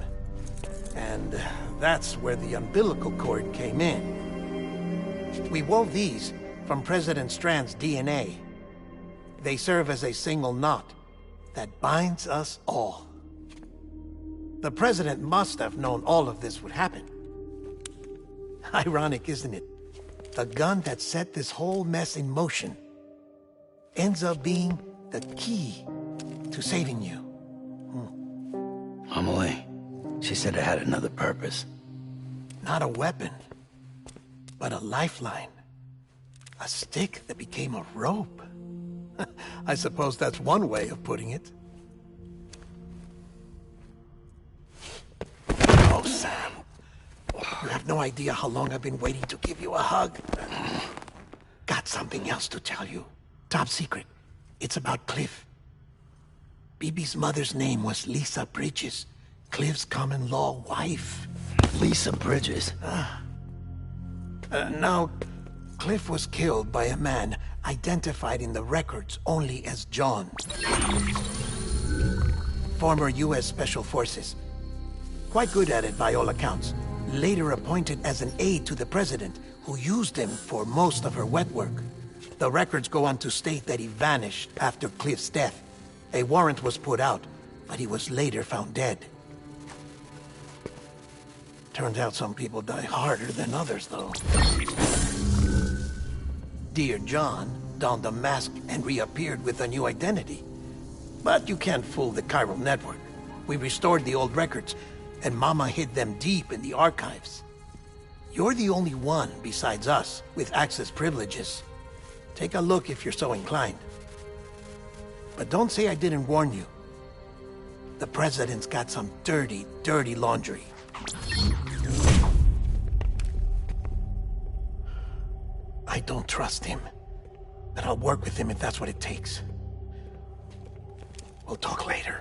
Speaker 3: And that's where the umbilical cord came in. We wove these from President Strand's DNA. They serve as a single knot that binds us all. The President must have known all of this would happen. Ironic, isn't it? The gun that set this whole mess in motion ends up being the key to saving you.
Speaker 4: Amelie, she said it had another purpose.
Speaker 3: Not a weapon, but a lifeline. A stick that became a rope. I suppose that's one way of putting it. Oh, Sam. You have no idea how long I've been waiting to give you a hug. Got something else to tell you. Top secret. It's about Cliff. Bibi's mother's name was Lisa Bridges, Cliff's common-law wife.
Speaker 4: Lisa Bridges?
Speaker 3: Now, Cliff was killed by a man identified in the records only as John. Former U.S. Special Forces. Quite good at it by all accounts. Later appointed as an aide to the president, who used him for most of her wet work. The records go on to state that he vanished after Cliff's death. A warrant was put out, but he was later found dead. Turns out some people die harder than others, though. Dear John donned a mask and reappeared with a new identity. But you can't fool the chiral network. We restored the old records, and Mama hid them deep in the archives. You're the only one besides us with access privileges. Take a look if you're so inclined. But don't say I didn't warn you. The President's got some dirty, dirty laundry. I don't trust him, but I'll work with him if that's what it takes. We'll talk later.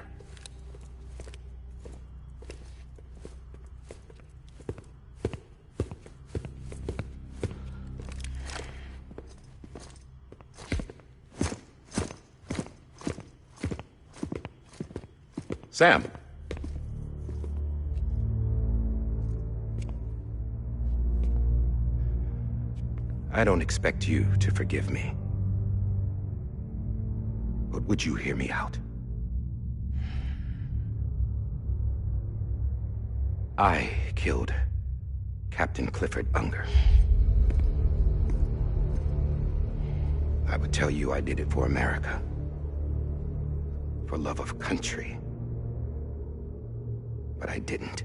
Speaker 11: Sam. I don't expect you to forgive me. But would you hear me out? I killed Captain Clifford Unger. I would tell you I did it for America. For love of country. But I didn't.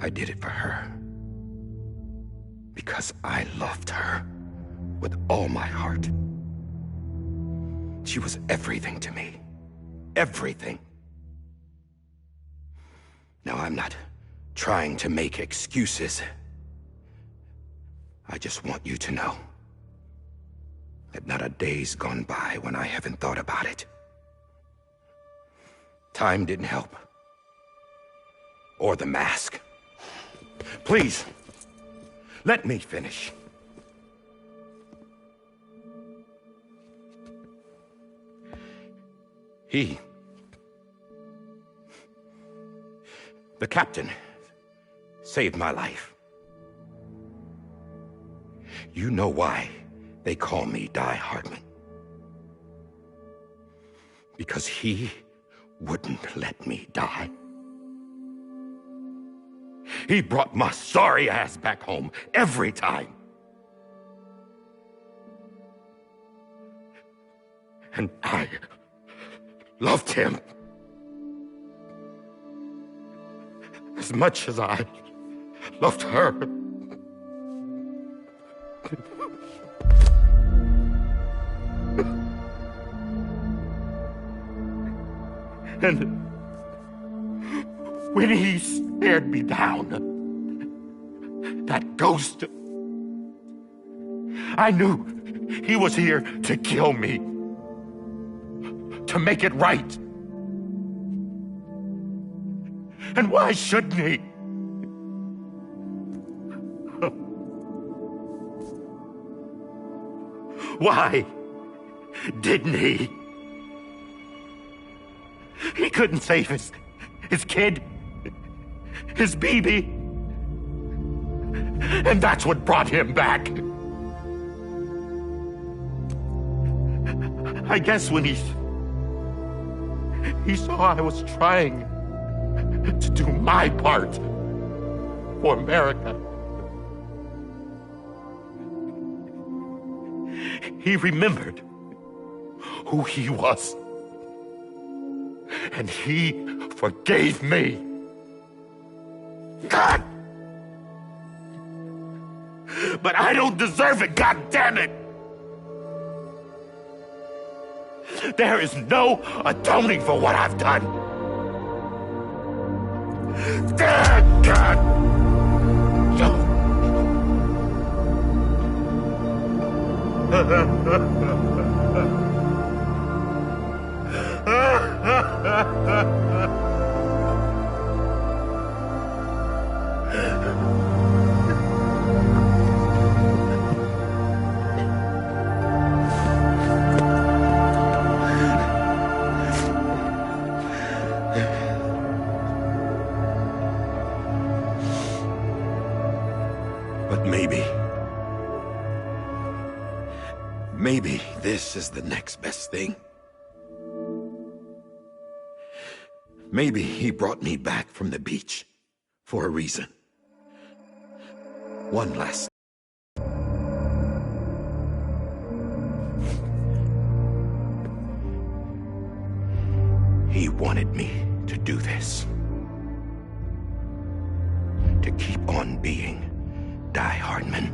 Speaker 11: I did it for her. Because I loved her with all my heart. She was everything to me. Everything. Now, I'm not trying to make excuses. I just want you to know that not a day's gone by when I haven't thought about it. Time didn't help. Or the mask. Please, let me finish. The captain saved my life. You know why they call me Die Hardman? Because he wouldn't let me die. He brought my sorry ass back home every time. And I loved him as much as I loved her. And when he stared me down, that ghost, I knew he was here to kill me, to make it right. And why shouldn't he? Why didn't he? He couldn't save his kid, his baby. And that's what brought him back. I guess when he saw I was trying to do my part for America, he remembered who he was. And he forgave me. God! But I don't deserve it, God damn it! There is no atoning for what I've done. God! But maybe this is the next best thing. Maybe he brought me back from the beach for a reason. One last. He wanted me to do this. To keep on being Die Hardman.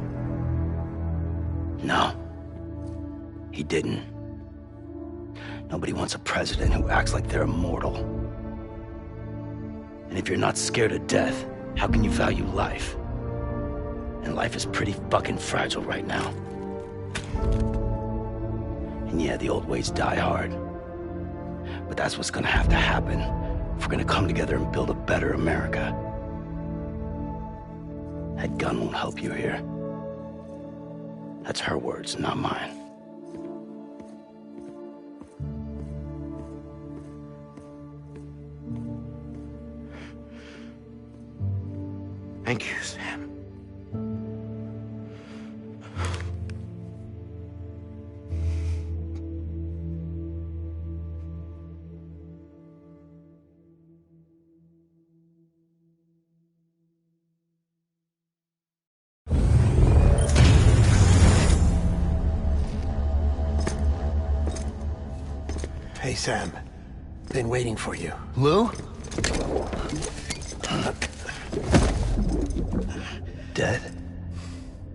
Speaker 4: No. He didn't. Nobody wants a president who acts like they're immortal. And if you're not scared of death, how can you value life? And life is pretty fucking fragile right now. And yeah, the old ways die hard. But that's what's gonna have to happen if we're gonna come together and build a better America. That gun won't help you here. That's her words, not mine.
Speaker 11: Thank you, Sam.
Speaker 3: Hey, Sam. Been waiting for you.
Speaker 4: Lou? Dead?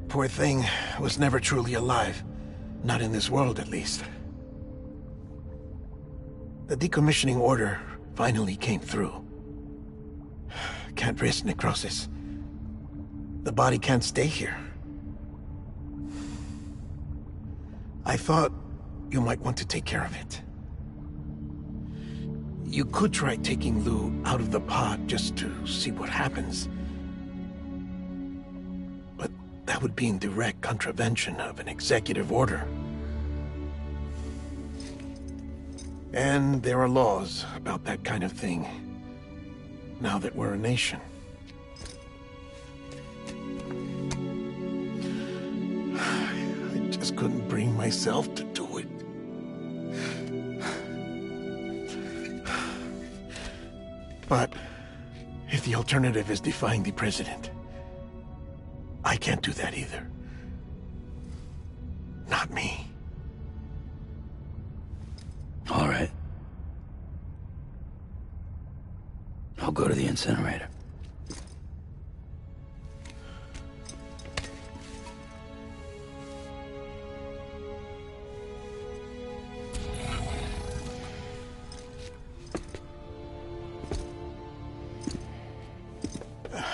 Speaker 3: Poor thing was never truly alive. Not in this world, at least. The decommissioning order finally came through. Can't risk necrosis. The body can't stay here. I thought you might want to take care of it. You could try taking Lou out of the pod just to see what happens. But that would be in direct contravention of an executive order. And there are laws about that kind of thing, now that we're a nation. just couldn't bring myself to do it. But if the alternative is defying the president, I can't do that either. Not me.
Speaker 4: All right. I'll go to the incinerator.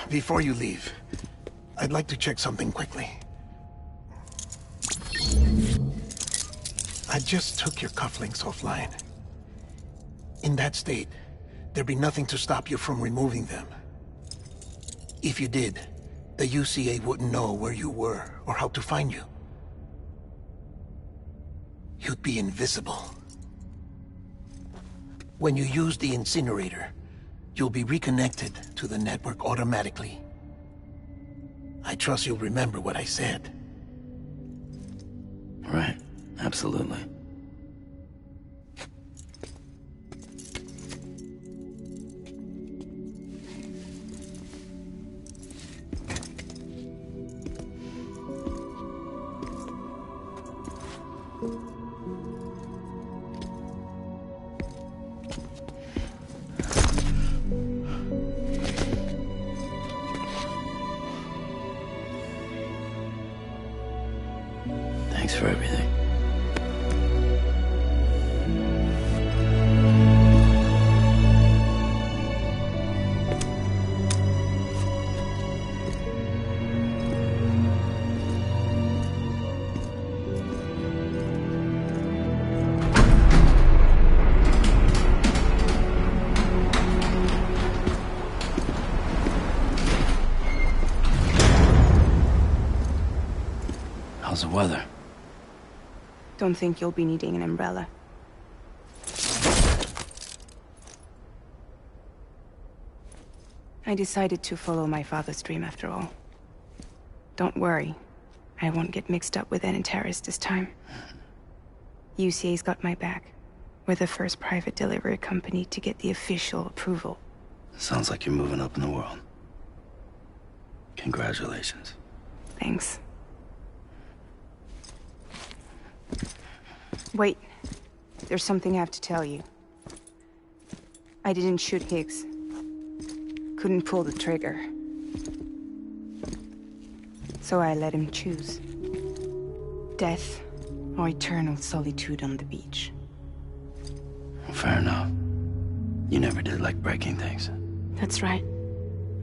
Speaker 3: Before you leave, I'd like to check something quickly. I just took your cufflinks offline. In that state, there'd be nothing to stop you from removing them. If you did, the UCA wouldn't know where you were or how to find you. You'd be invisible. When you use the incinerator, you'll be reconnected to the network automatically. I trust you'll remember what I said.
Speaker 4: Right. Absolutely. Thanks for everything. How's the weather?
Speaker 12: Don't think you'll be needing an umbrella. I decided to follow my father's dream after all. Don't worry, I won't get mixed up with any terrorists this time. UCA's got my back. We're the first private delivery company to get the official approval.
Speaker 4: Sounds like you're moving up in the world. Congratulations.
Speaker 12: Thanks. Wait. There's something I have to tell you. I didn't shoot Higgs. Couldn't pull the trigger. So I let him choose. Death or eternal solitude on the beach.
Speaker 4: Fair enough. You never did like breaking things.
Speaker 12: That's right.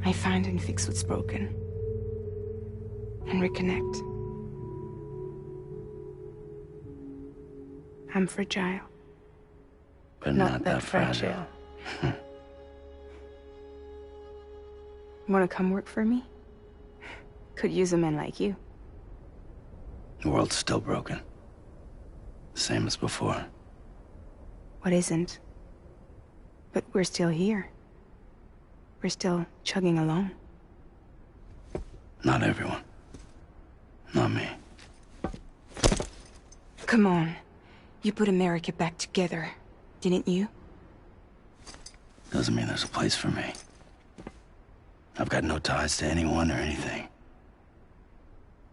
Speaker 12: I find and fix what's broken. And reconnect. I'm fragile.
Speaker 4: But not that fragile.
Speaker 12: Wanna come work for me? Could use a man like you.
Speaker 4: The world's still broken. Same as before.
Speaker 12: What isn't? But we're still here. We're still chugging along.
Speaker 4: Not everyone. Not me.
Speaker 12: Come on. You put America back together, didn't you?
Speaker 4: Doesn't mean there's a place for me. I've got no ties to anyone or anything.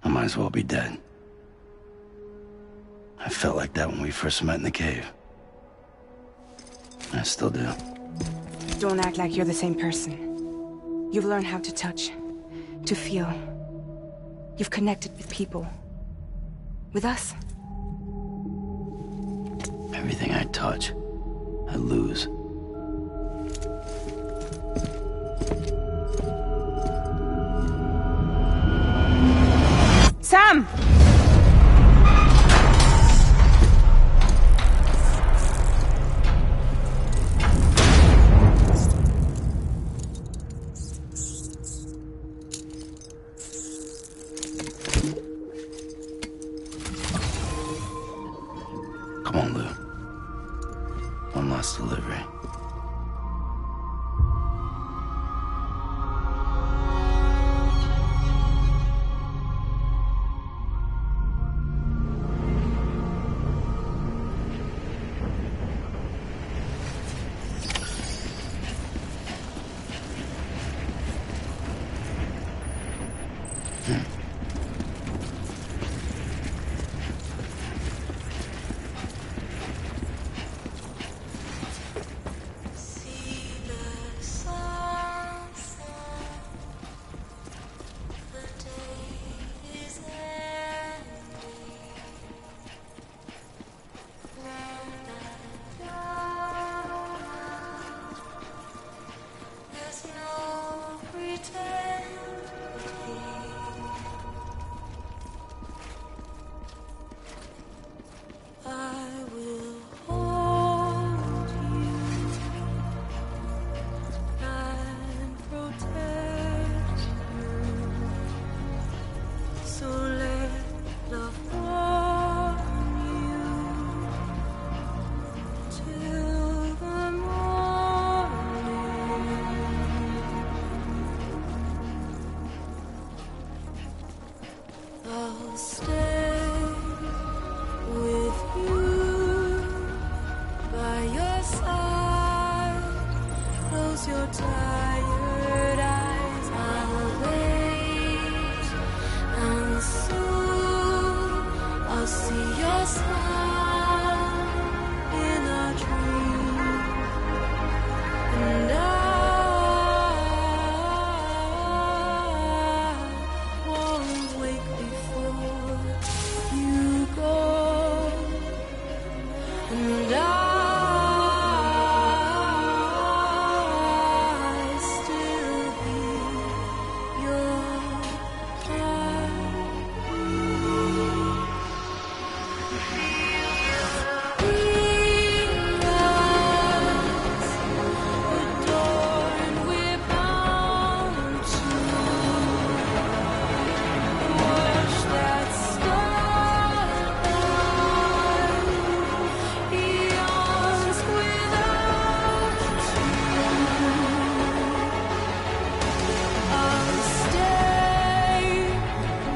Speaker 4: I might as well be dead. I felt like that when we first met in the cave. I still do.
Speaker 12: Don't act like you're the same person. You've learned how to touch, to feel. You've connected with people. With us.
Speaker 4: Everything I touch, I lose.
Speaker 12: Sam!
Speaker 4: Come on, Lou. One last delivery.
Speaker 7: I'll stay with you by your side. Close your tired eyes. I'll wait, and soon I'll see your smile in a dream, and I won't wake before you go, and I still hear your adorned with bound to watch that starlight yawns without I'll stay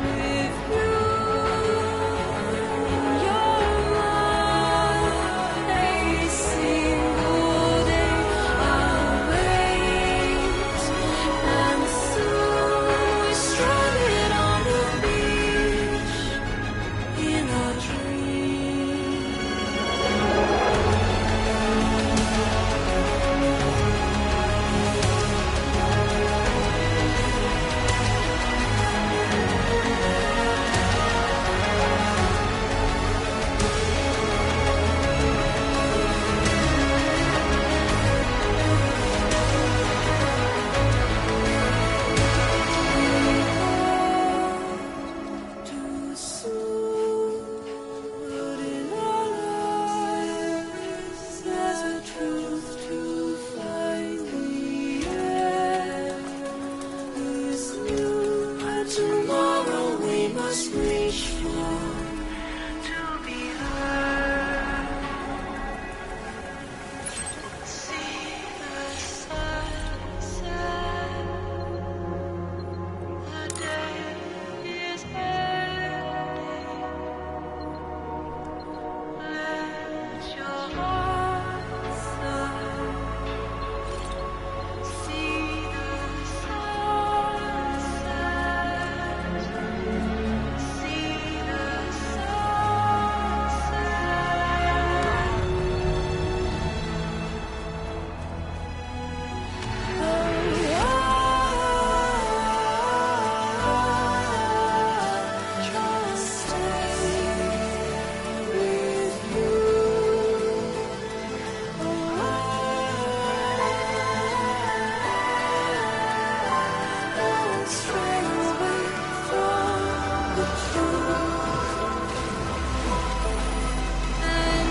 Speaker 7: with you in your life a single day. I'll wait, and soon we're stranded on the beach in a dream. Too soon, but in our lives there's a truth to find. The end is new, but tomorrow we must reach for to be heard. See the sunset. The day is ending. Let your heart sigh. See the sunset. See the just stay with you. Don't stray away from the truth, and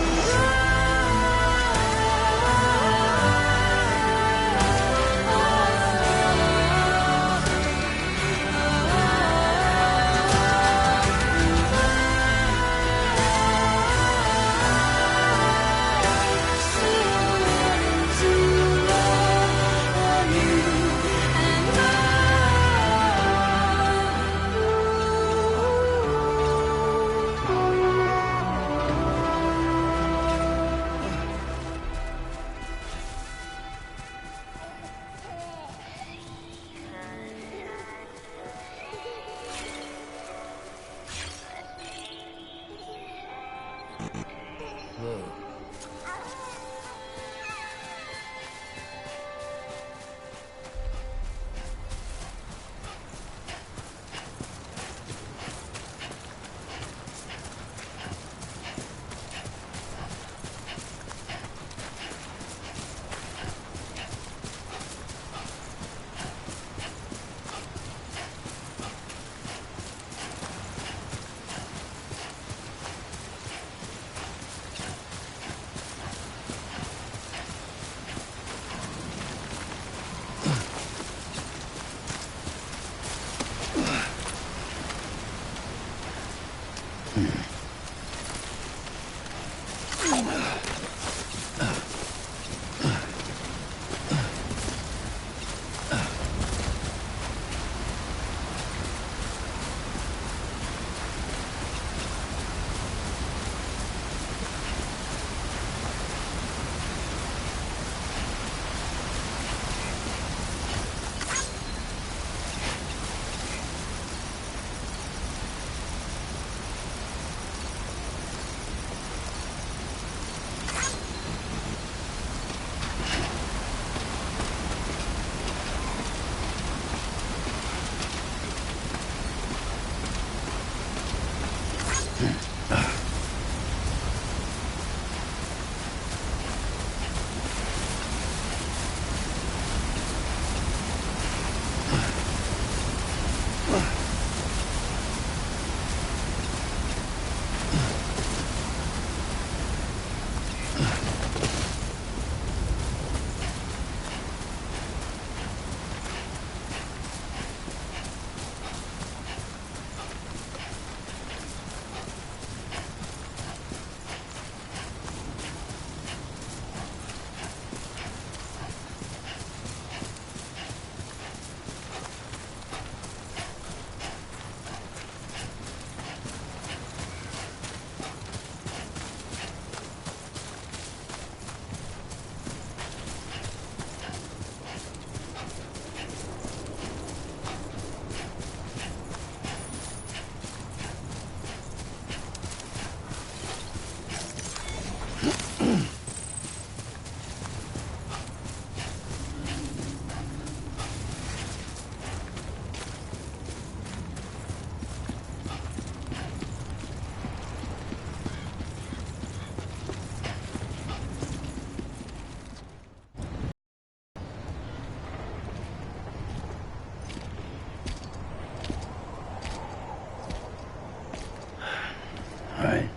Speaker 4: Alright.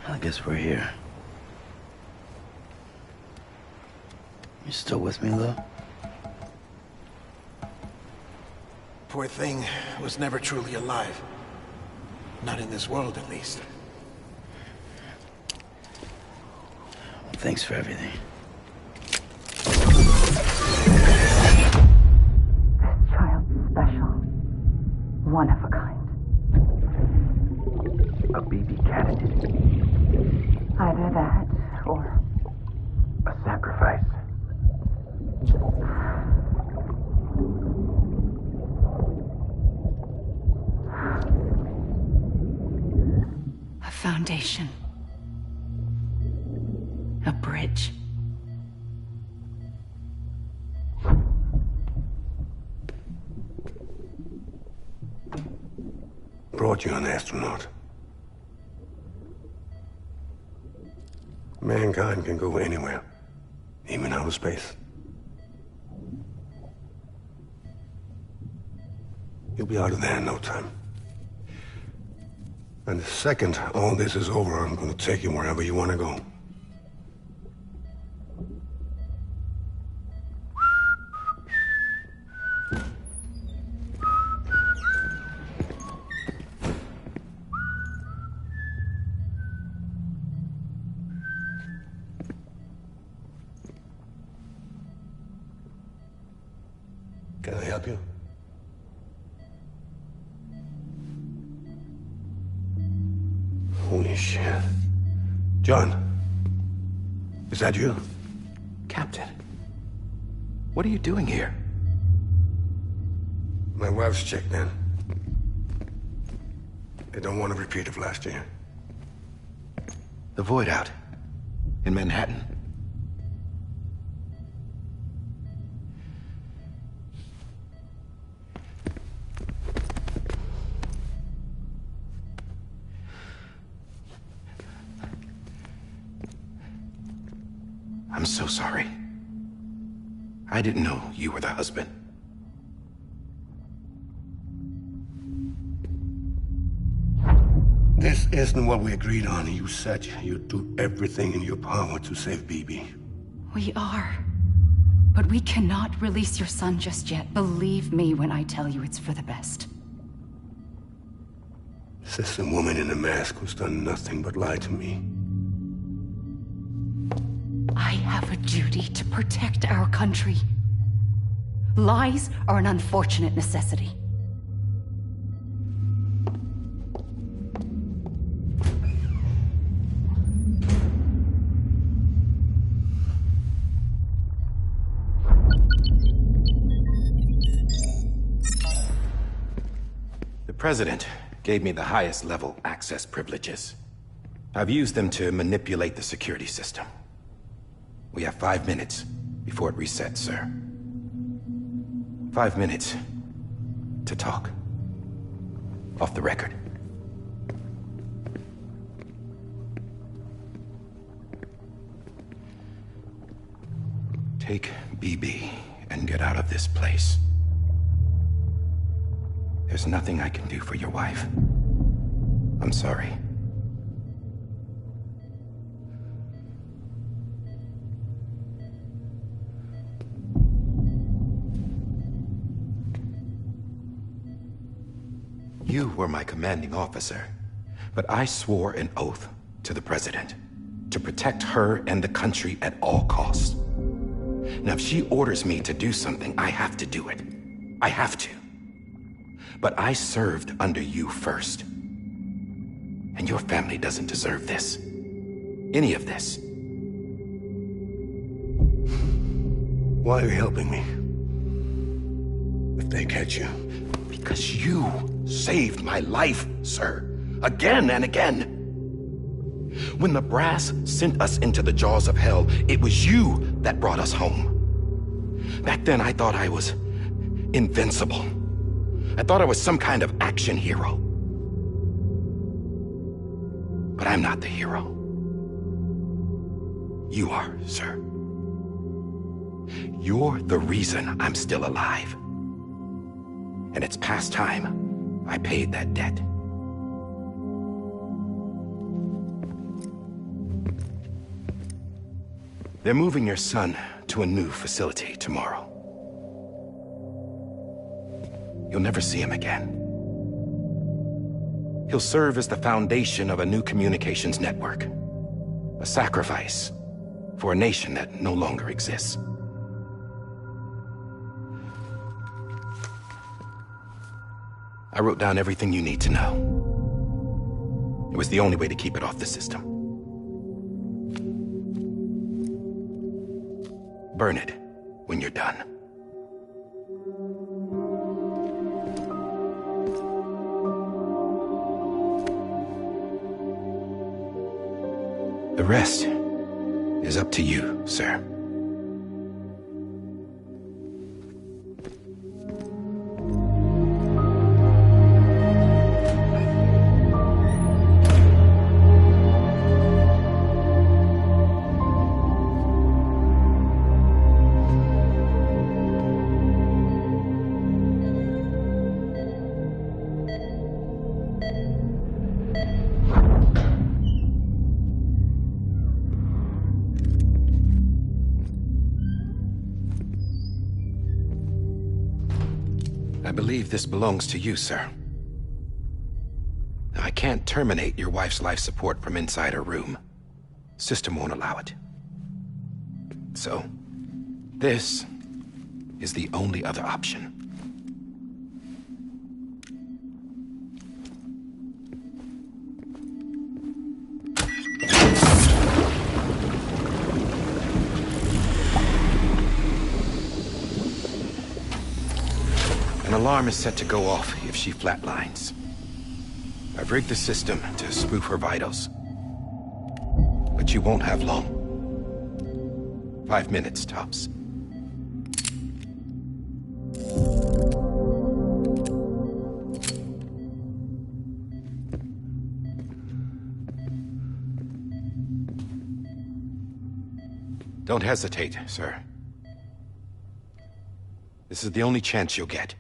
Speaker 4: I guess we're here. You still with me, though?
Speaker 3: Poor thing was never truly alive. Not in this world, at least.
Speaker 4: Well, thanks for everything.
Speaker 5: Child special. One of a kind.
Speaker 4: A BB candidate.
Speaker 5: Either that, or
Speaker 4: A sacrifice.
Speaker 5: a foundation. A bridge.
Speaker 13: Brought you an astronaut. Mankind can go anywhere, even outer space. You'll be out of there in no time. And the second all this is over, I'm gonna take you wherever you wanna go. Can I help you? Holy shit. John, is that you?
Speaker 14: Captain, what are you doing here?
Speaker 13: My wife's checked in. They don't want a repeat of last year.
Speaker 14: The Void out in Manhattan. I'm so sorry. I didn't know you were the husband.
Speaker 13: This isn't what we agreed on. You said you'd do everything in your power to save BB.
Speaker 5: We are. But we cannot release your son just yet. Believe me when I tell you it's for the best.
Speaker 13: This is a woman in a mask who's done nothing but lie to me.
Speaker 5: I have a duty to protect our country. Lies are an unfortunate necessity.
Speaker 11: The President gave me the highest level access privileges. I've used them to manipulate the security system. We have 5 minutes before it resets, sir. 5 minutes to talk. Off the record.
Speaker 14: Take BB and get out of this place. There's nothing I can do for your wife. I'm sorry. You were my commanding officer, but I swore an oath to the President to protect her and the country at all costs. Now, if she orders me to do something, I have to do it. I have to. But I served under you first. And your family doesn't deserve this. Any of this.
Speaker 13: Why are you helping me? If they catch you.
Speaker 14: Because you saved my life, sir. Again and again. When the brass sent us into the jaws of hell, it was you that brought us home. Back then, I thought I was invincible. I thought I was some kind of action hero. But I'm not the hero. You are, sir. You're the reason I'm still alive. And it's past time I paid that debt. They're moving your son to a new facility tomorrow. You'll never see him again. He'll serve as the foundation of a new communications network. A sacrifice for a nation that no longer exists. I wrote down everything you need to know. It was the only way to keep it off the system. Burn it when you're done. The rest is up to you, sir. I believe this belongs to you, sir. Now, I can't terminate your wife's life support from inside her room. System won't allow it. So, this is the only other option. An alarm is set to go off if she flatlines. I've rigged the system to spoof her vitals. But you won't have long. 5 minutes, tops. Don't hesitate, sir. This is the only chance you'll get.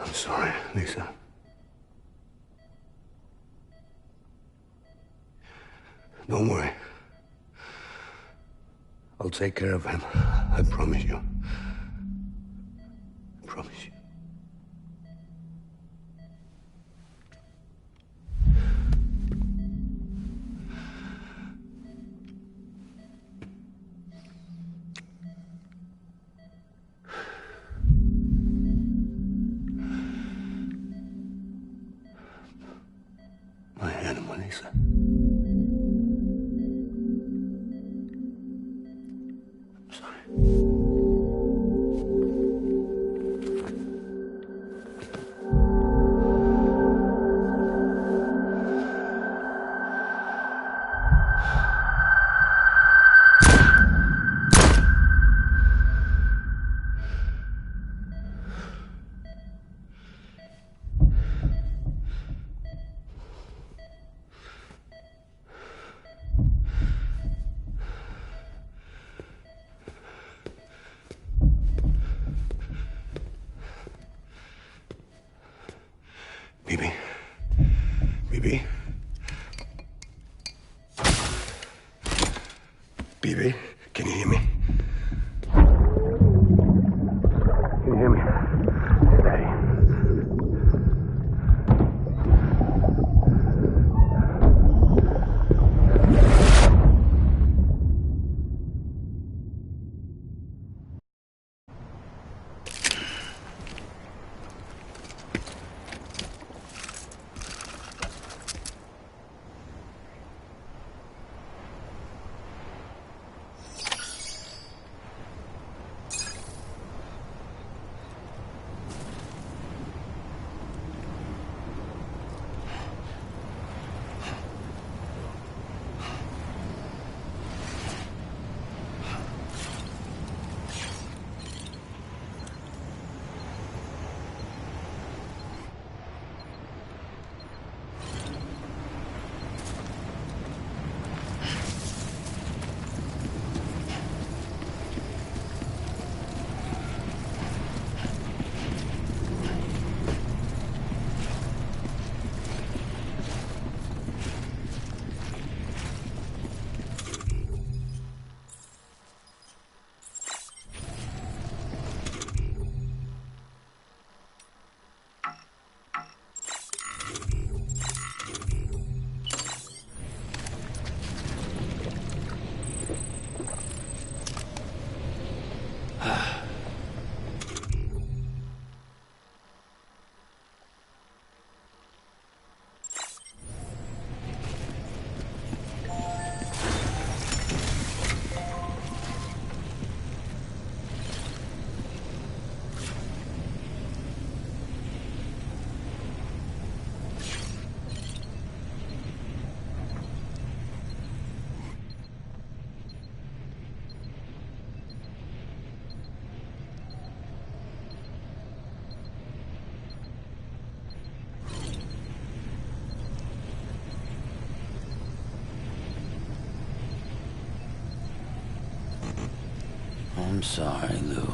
Speaker 13: I'm sorry, Lisa. I'll take care of him. I promise you. I promise you. My hand, Melissa. I'm sorry. Bibi? Bibi? Bibi, can you hear me? Can you hear me? Steady.
Speaker 4: I'm sorry, Lou.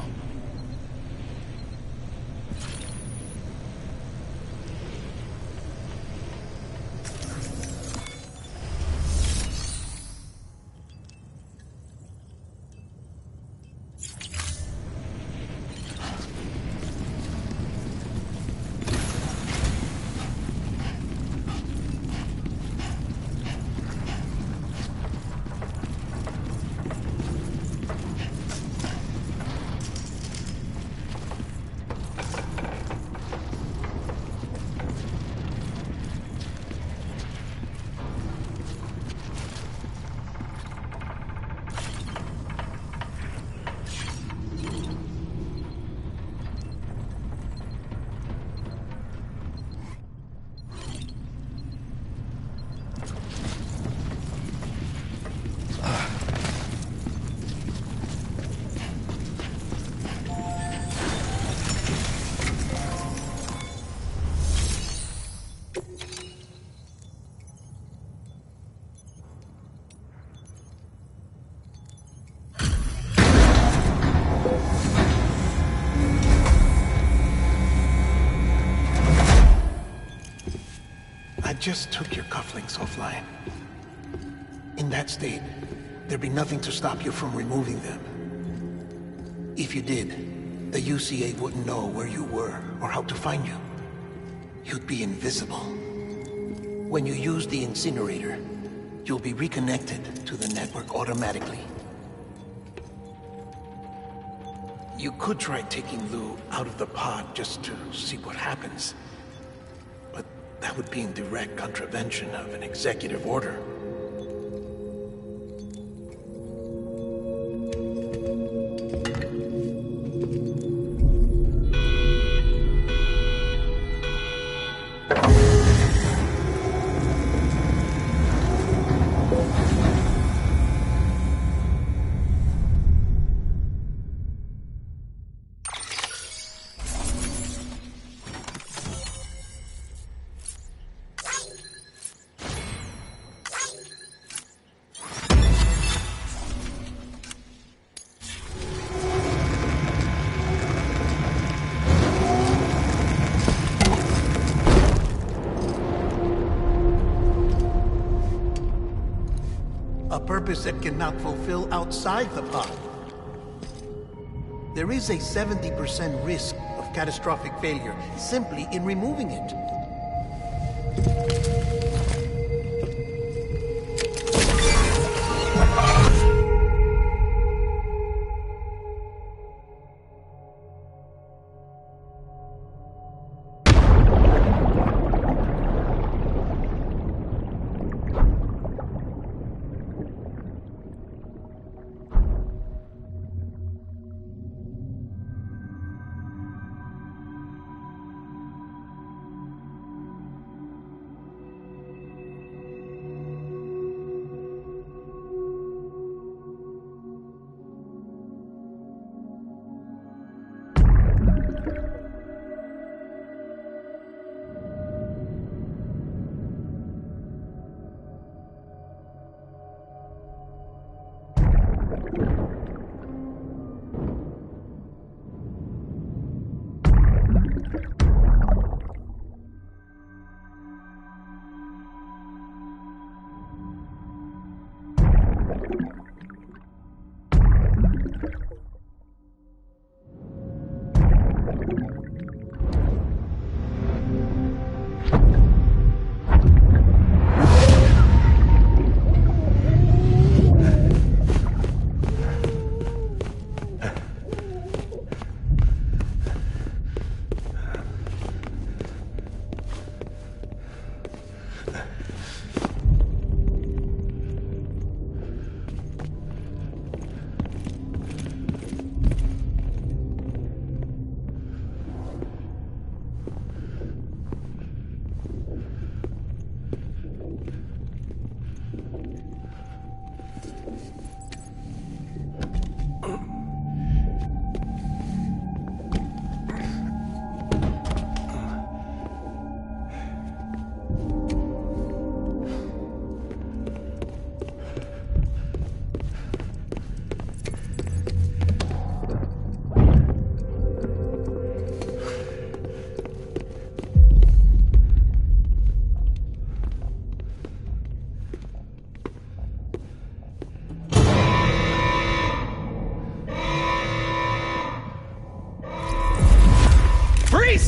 Speaker 3: I just took your cufflinks offline. In that state, there'd be nothing to stop you from removing them. If you did, the UCA wouldn't know where you were or how to find you. You'd be invisible. When you use the incinerator, you'll be reconnected to the network automatically. You could try taking Lou out of the pod just to see what happens. But that would be in direct contravention of an executive order. A purpose that cannot fulfill outside the pod. There is a 70% risk of catastrophic failure simply in removing it.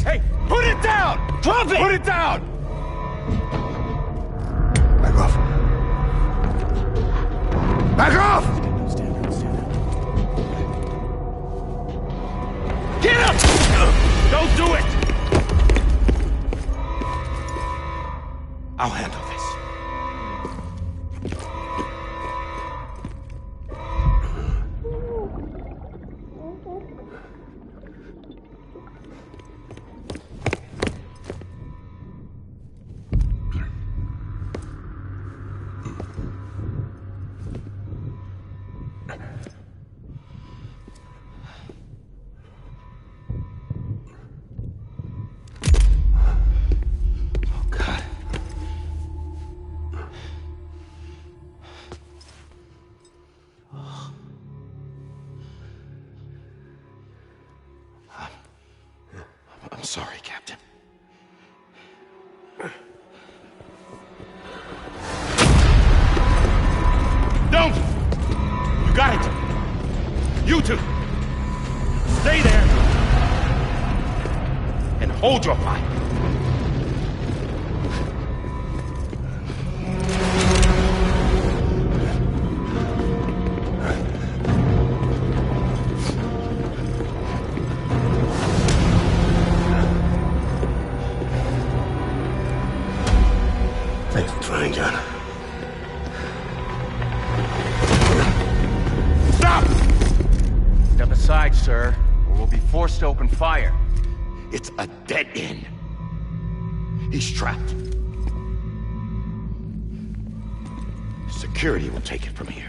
Speaker 11: Hey, put it down! Drop it! Put it down!
Speaker 13: Back off. Back off!
Speaker 11: Get up! Don't do it! I'll handle this. I'm sorry, Captain. Don't! You two! Stay there! And hold your fire.
Speaker 13: Thanks for trying, John.
Speaker 11: Stop!
Speaker 15: Step aside, sir, or we'll be forced to open fire.
Speaker 11: It's a dead end. He's trapped. Security will take it from here.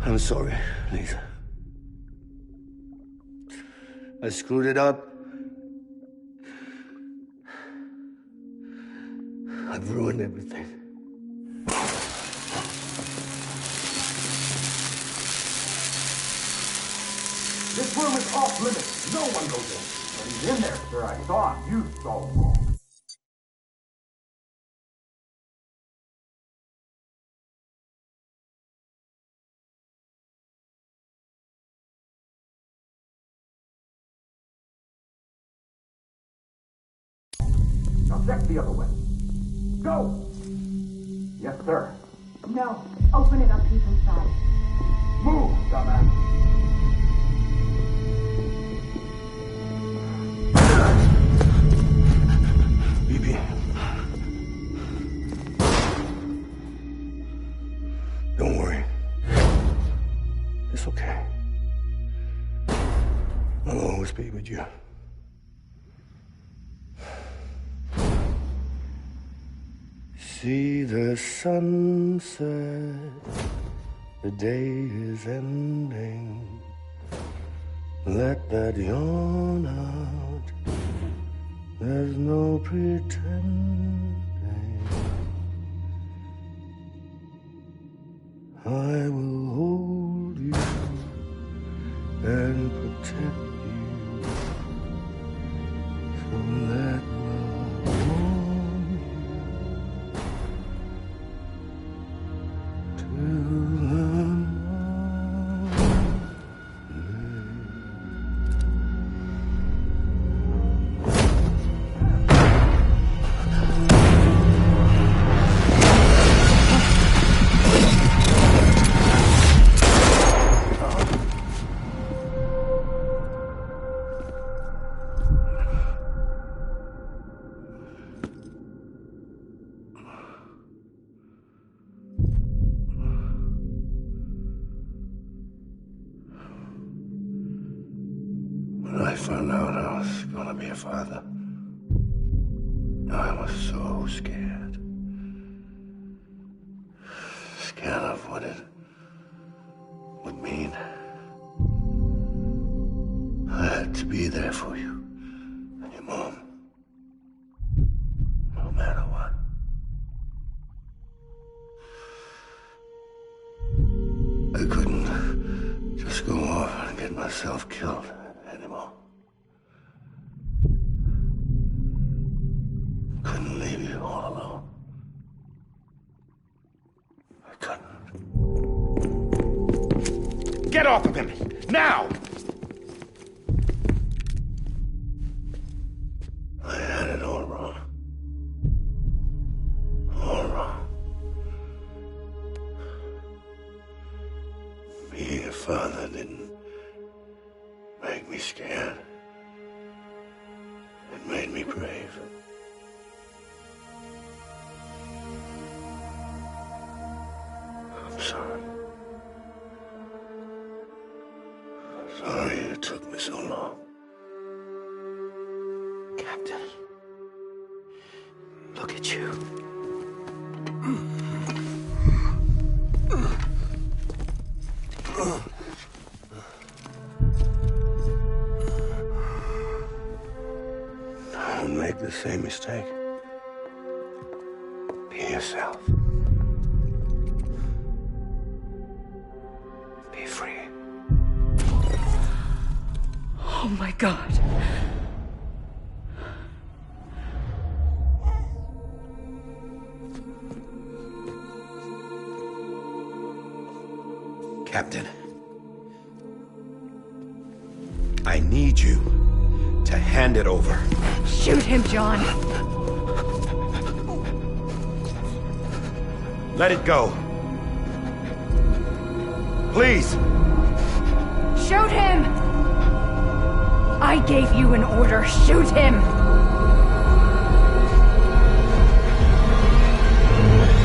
Speaker 13: I'm sorry, Lisa. I screwed it up. I've ruined everything.
Speaker 16: This room is off limits. No one goes in. But he's in there, sir. I saw him. You saw him wrong. Now check the other way. Go! Yes, sir.
Speaker 17: No. Open it up. He's inside.
Speaker 16: Move, dumbass.
Speaker 13: BB. Don't worry. It's okay. I'll always be with you. See the sunset, the day is ending. Let that yawn out, there's no pretending. I will hold you and protect you. So let love warm you till the When I found out I was gonna be a father, I was so scared. Scared of what it would mean. be there for you and your mom. No matter what. I couldn't just go off and get myself killed anymore. Couldn't leave you all alone. I couldn't.
Speaker 11: Get off of him! Now!
Speaker 13: I had it all wrong. All wrong. Being a father didn't make me scared. It made me brave. I'm sorry. Sorry it took me so long.
Speaker 4: Captain, look at you.
Speaker 13: Don't make the same mistake. Be yourself. Be free.
Speaker 5: Oh my God.
Speaker 11: Captain, I need you to hand it over.
Speaker 5: Shoot him, John.
Speaker 11: Let it go. Please.
Speaker 5: Shoot him! I gave you an order. Shoot him!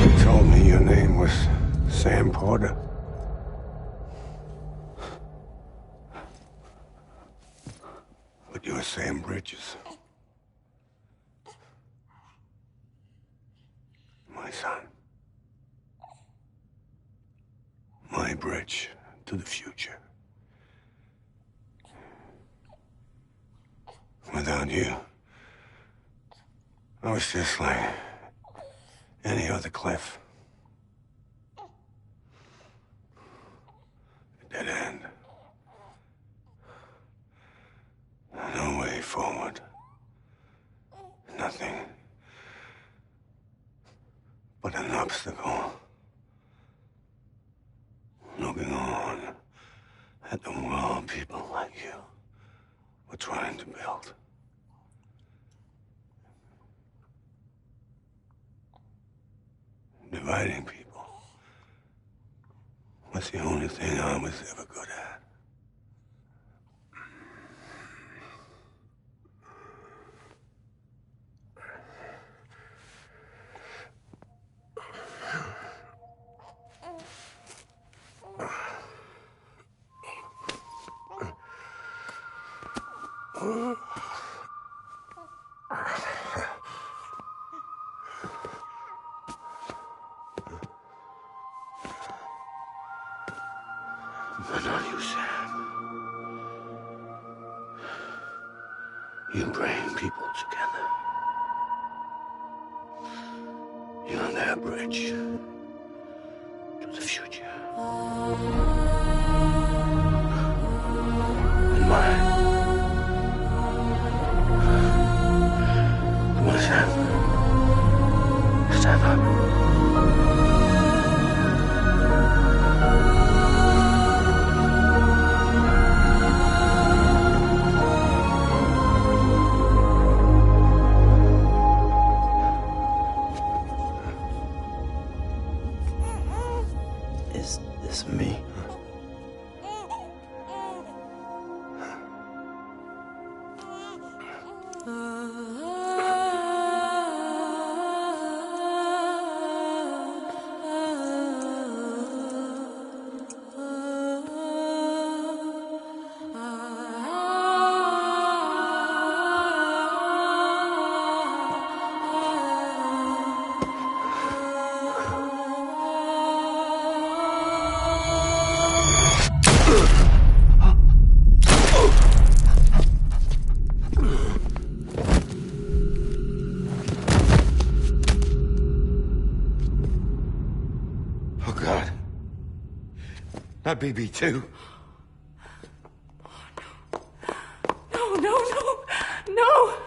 Speaker 13: You told me your name was Sam Porter. But you're Sam Bridges. My son. My bridge to the future. Without you, I was just like any other Cliff. A dead end. No way forward. Nothing but an obstacle. Looking on at the world people like you were trying to build. Dividing people was the only thing I was ever good at. But not you, Sam. You bring people together. You're their bridge to the future. And mine. Come on, Sam. Stand up.
Speaker 4: Is this me?
Speaker 14: Not BB2.
Speaker 7: No, no, no, no!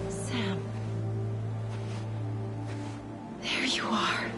Speaker 5: Sam. There you are.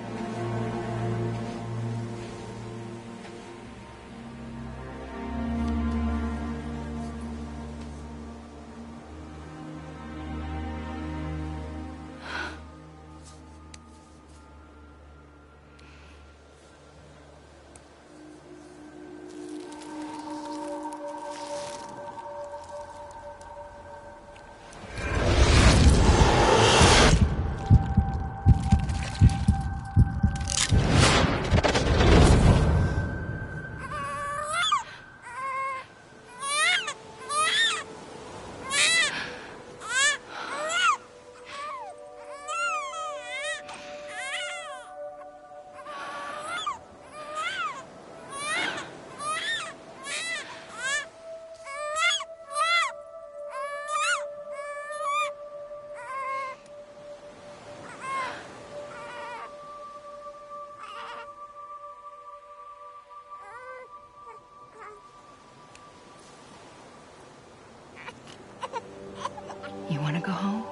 Speaker 5: You want to go home?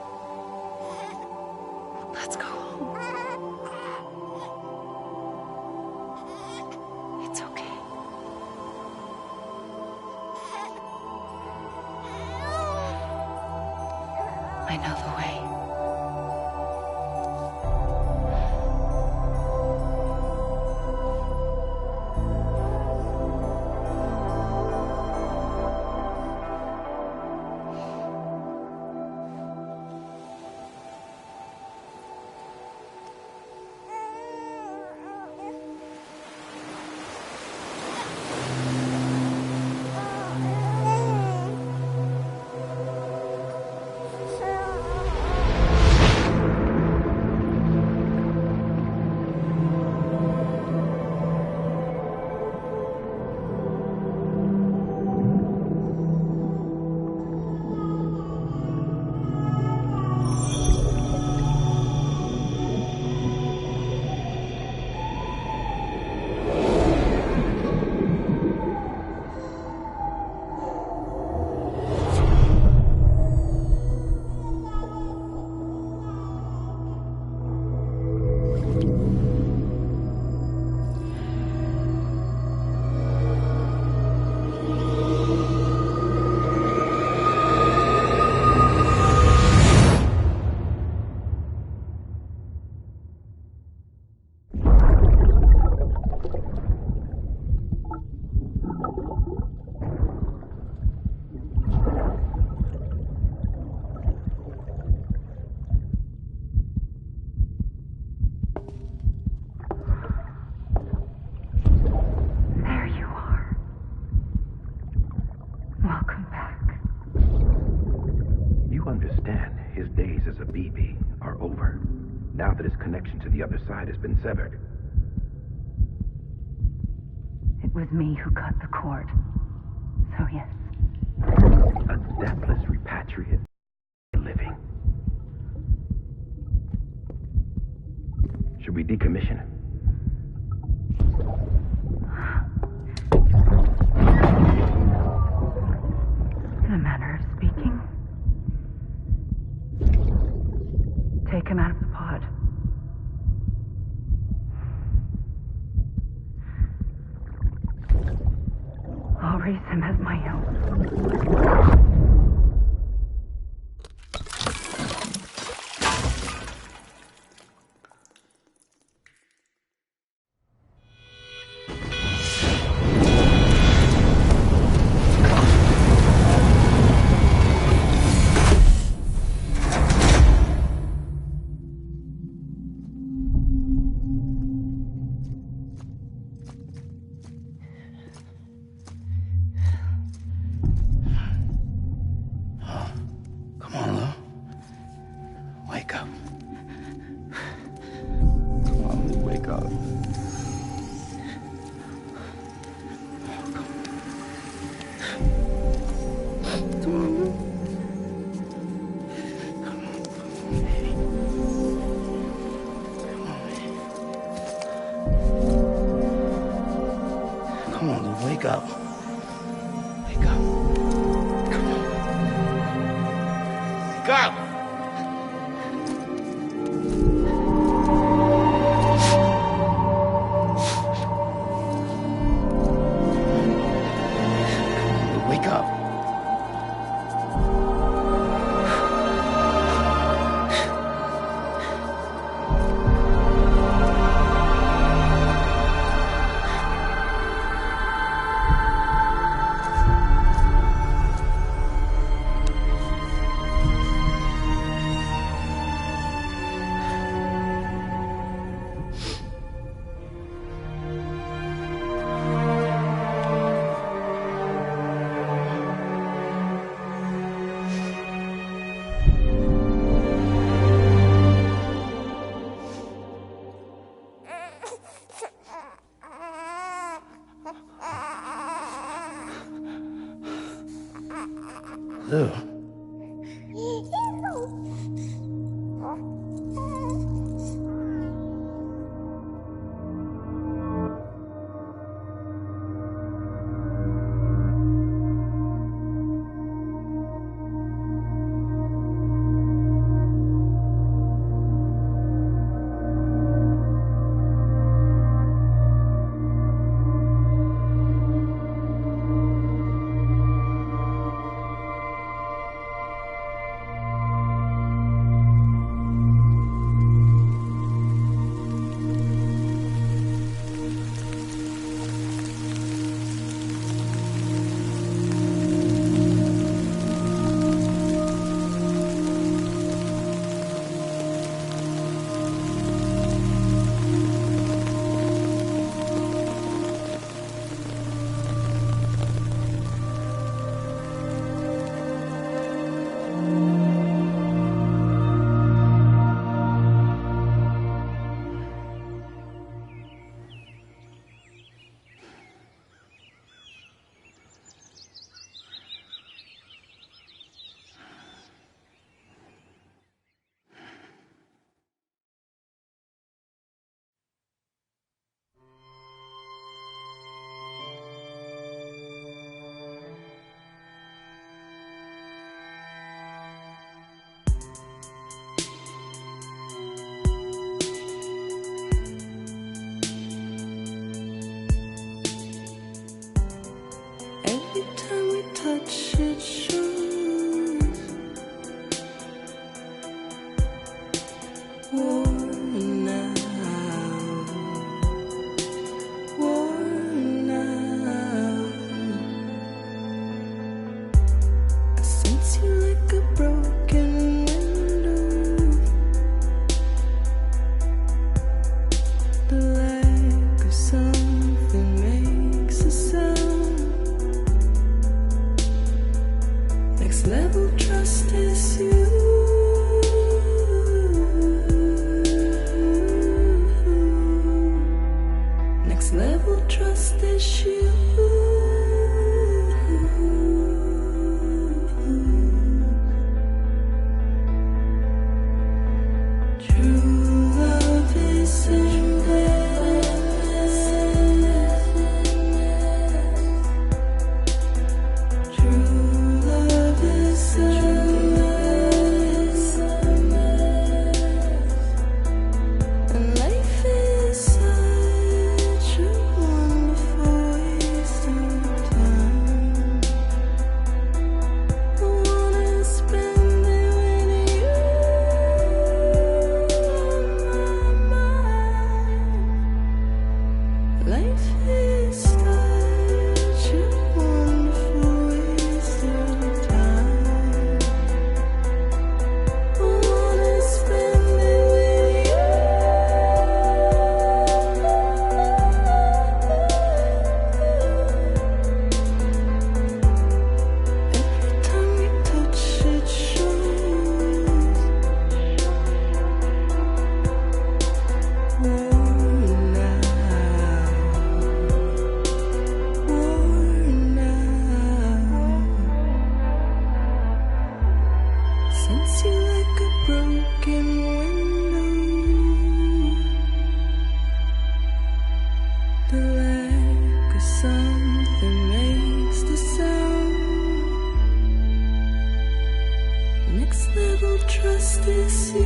Speaker 5: Let's go home. It's okay. I know the way.
Speaker 14: as a BB are over, now that his connection to the other side has been severed.
Speaker 18: It was me who cut the cord. So yes.
Speaker 14: A deathless repatriate living. Should we decommission it?
Speaker 18: I'll raise him as my own.
Speaker 3: Wake up. Wake up. Come on. Wake up! Wake up. Lou.
Speaker 9: True love is this you.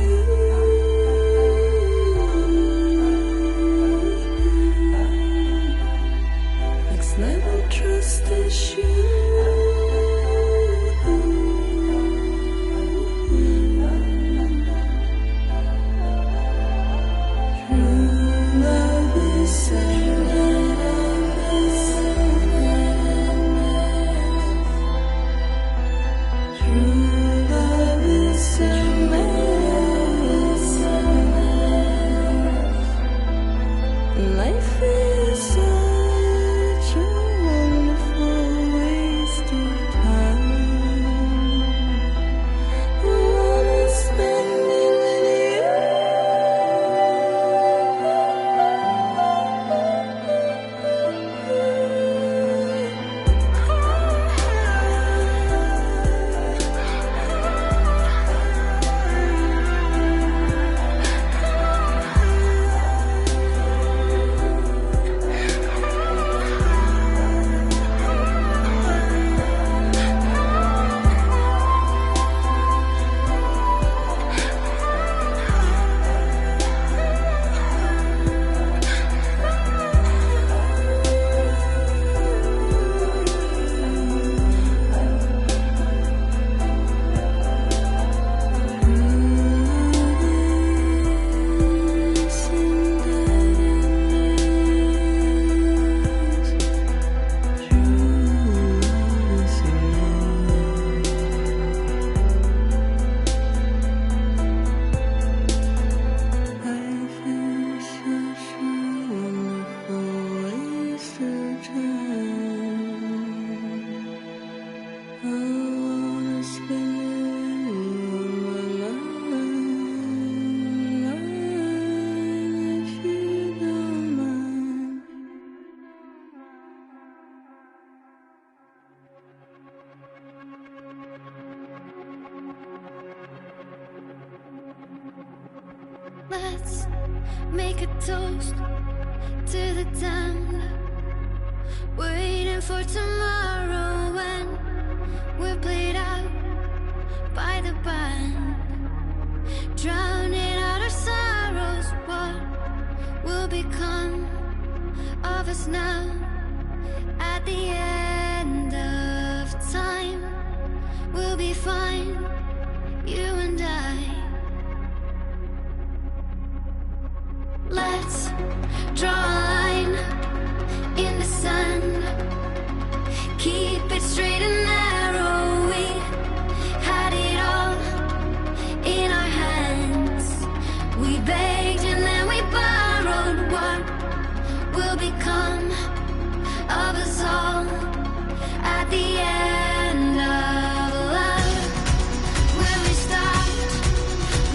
Speaker 9: It's never trust issue. Life is such a wonderful waste of time. What is spending with
Speaker 19: Let's make a toast to the damned, waiting for tomorrow when we're played out by the band, drowning out our sorrows. What will become of us now at the end of time? We'll be fine, you and I. Let's draw a line in the sand, keep it straight and narrow. We had it all in our hands. We begged and then we borrowed. What will become of us all at the end of love? When we stopped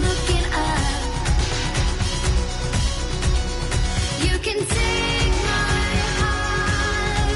Speaker 19: looking up, you can take my heart.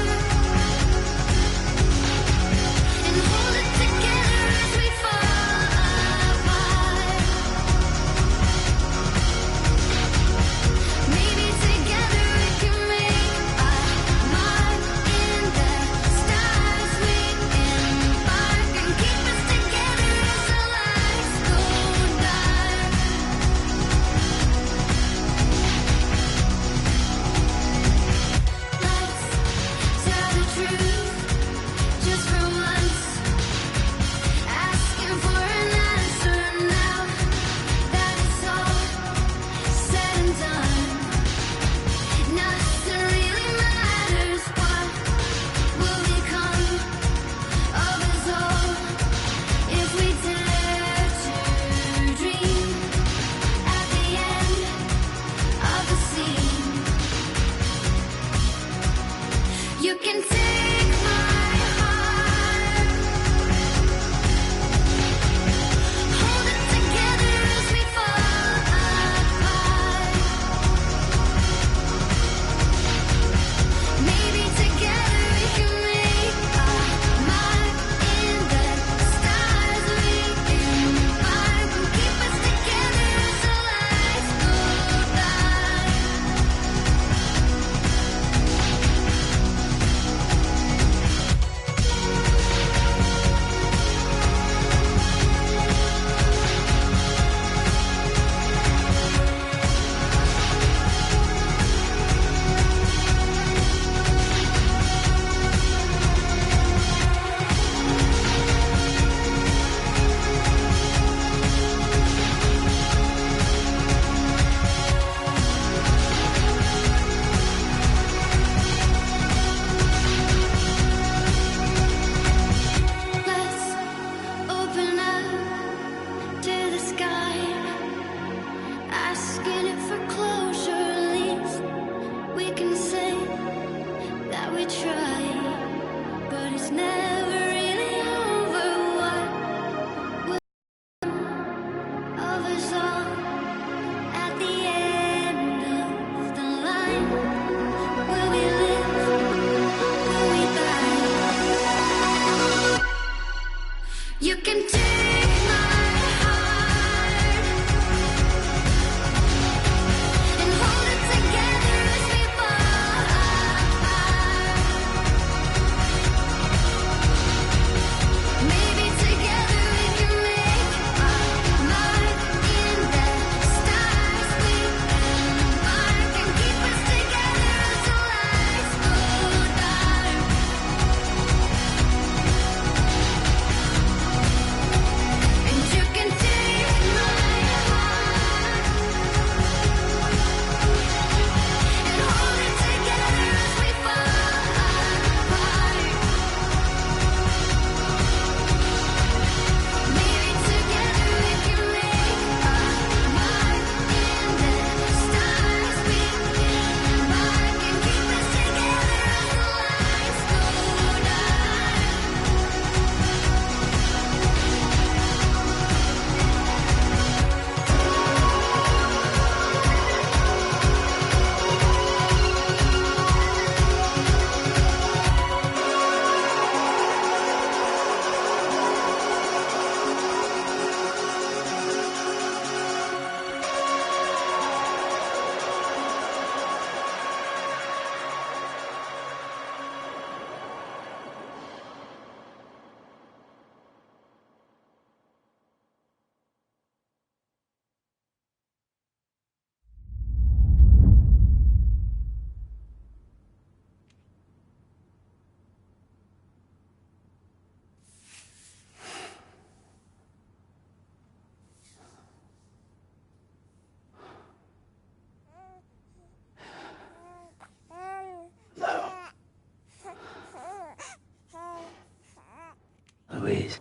Speaker 4: Louise.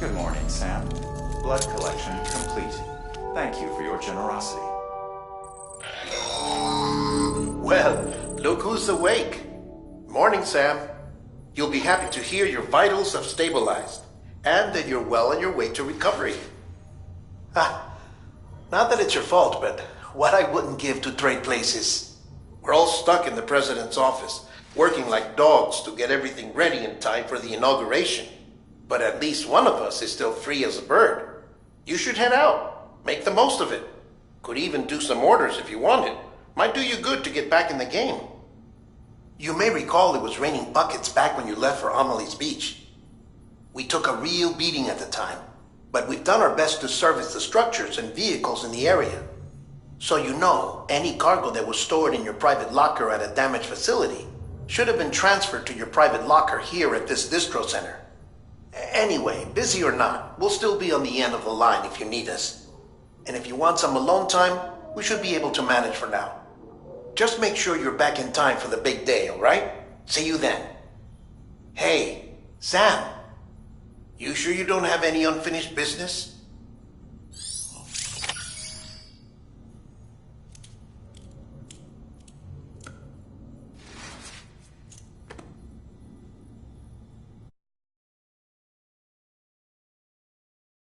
Speaker 20: Good morning, Sam. Blood collection complete. Thank you for your generosity.
Speaker 3: Well, look who's awake. Morning, Sam. You'll be happy to hear your vitals have stabilized, and that you're well on your way to recovery. Not that it's your fault, but what I wouldn't give to trade places. We're all stuck in the president's office, working like dogs to get everything ready in time for the inauguration. But at least one of us is still free as a bird. You should head out. Make the most of it. Could even do some orders if you wanted. Might do you good to get back in the game. You may recall it was raining buckets back when you left for Amelie's Beach. We took a real beating at the time, but we've done our best to service the structures and vehicles in the area. So you know, any cargo that was stored in your private locker at a damaged facility should have been transferred to your private locker here at this distro center. Anyway, busy or not, we'll still be on the end of the line if you need us. And if you want some alone time, we should be able to manage for now. Just make sure you're back in time for the big day, all right? See you then. Hey, Sam, you sure you don't have any unfinished business?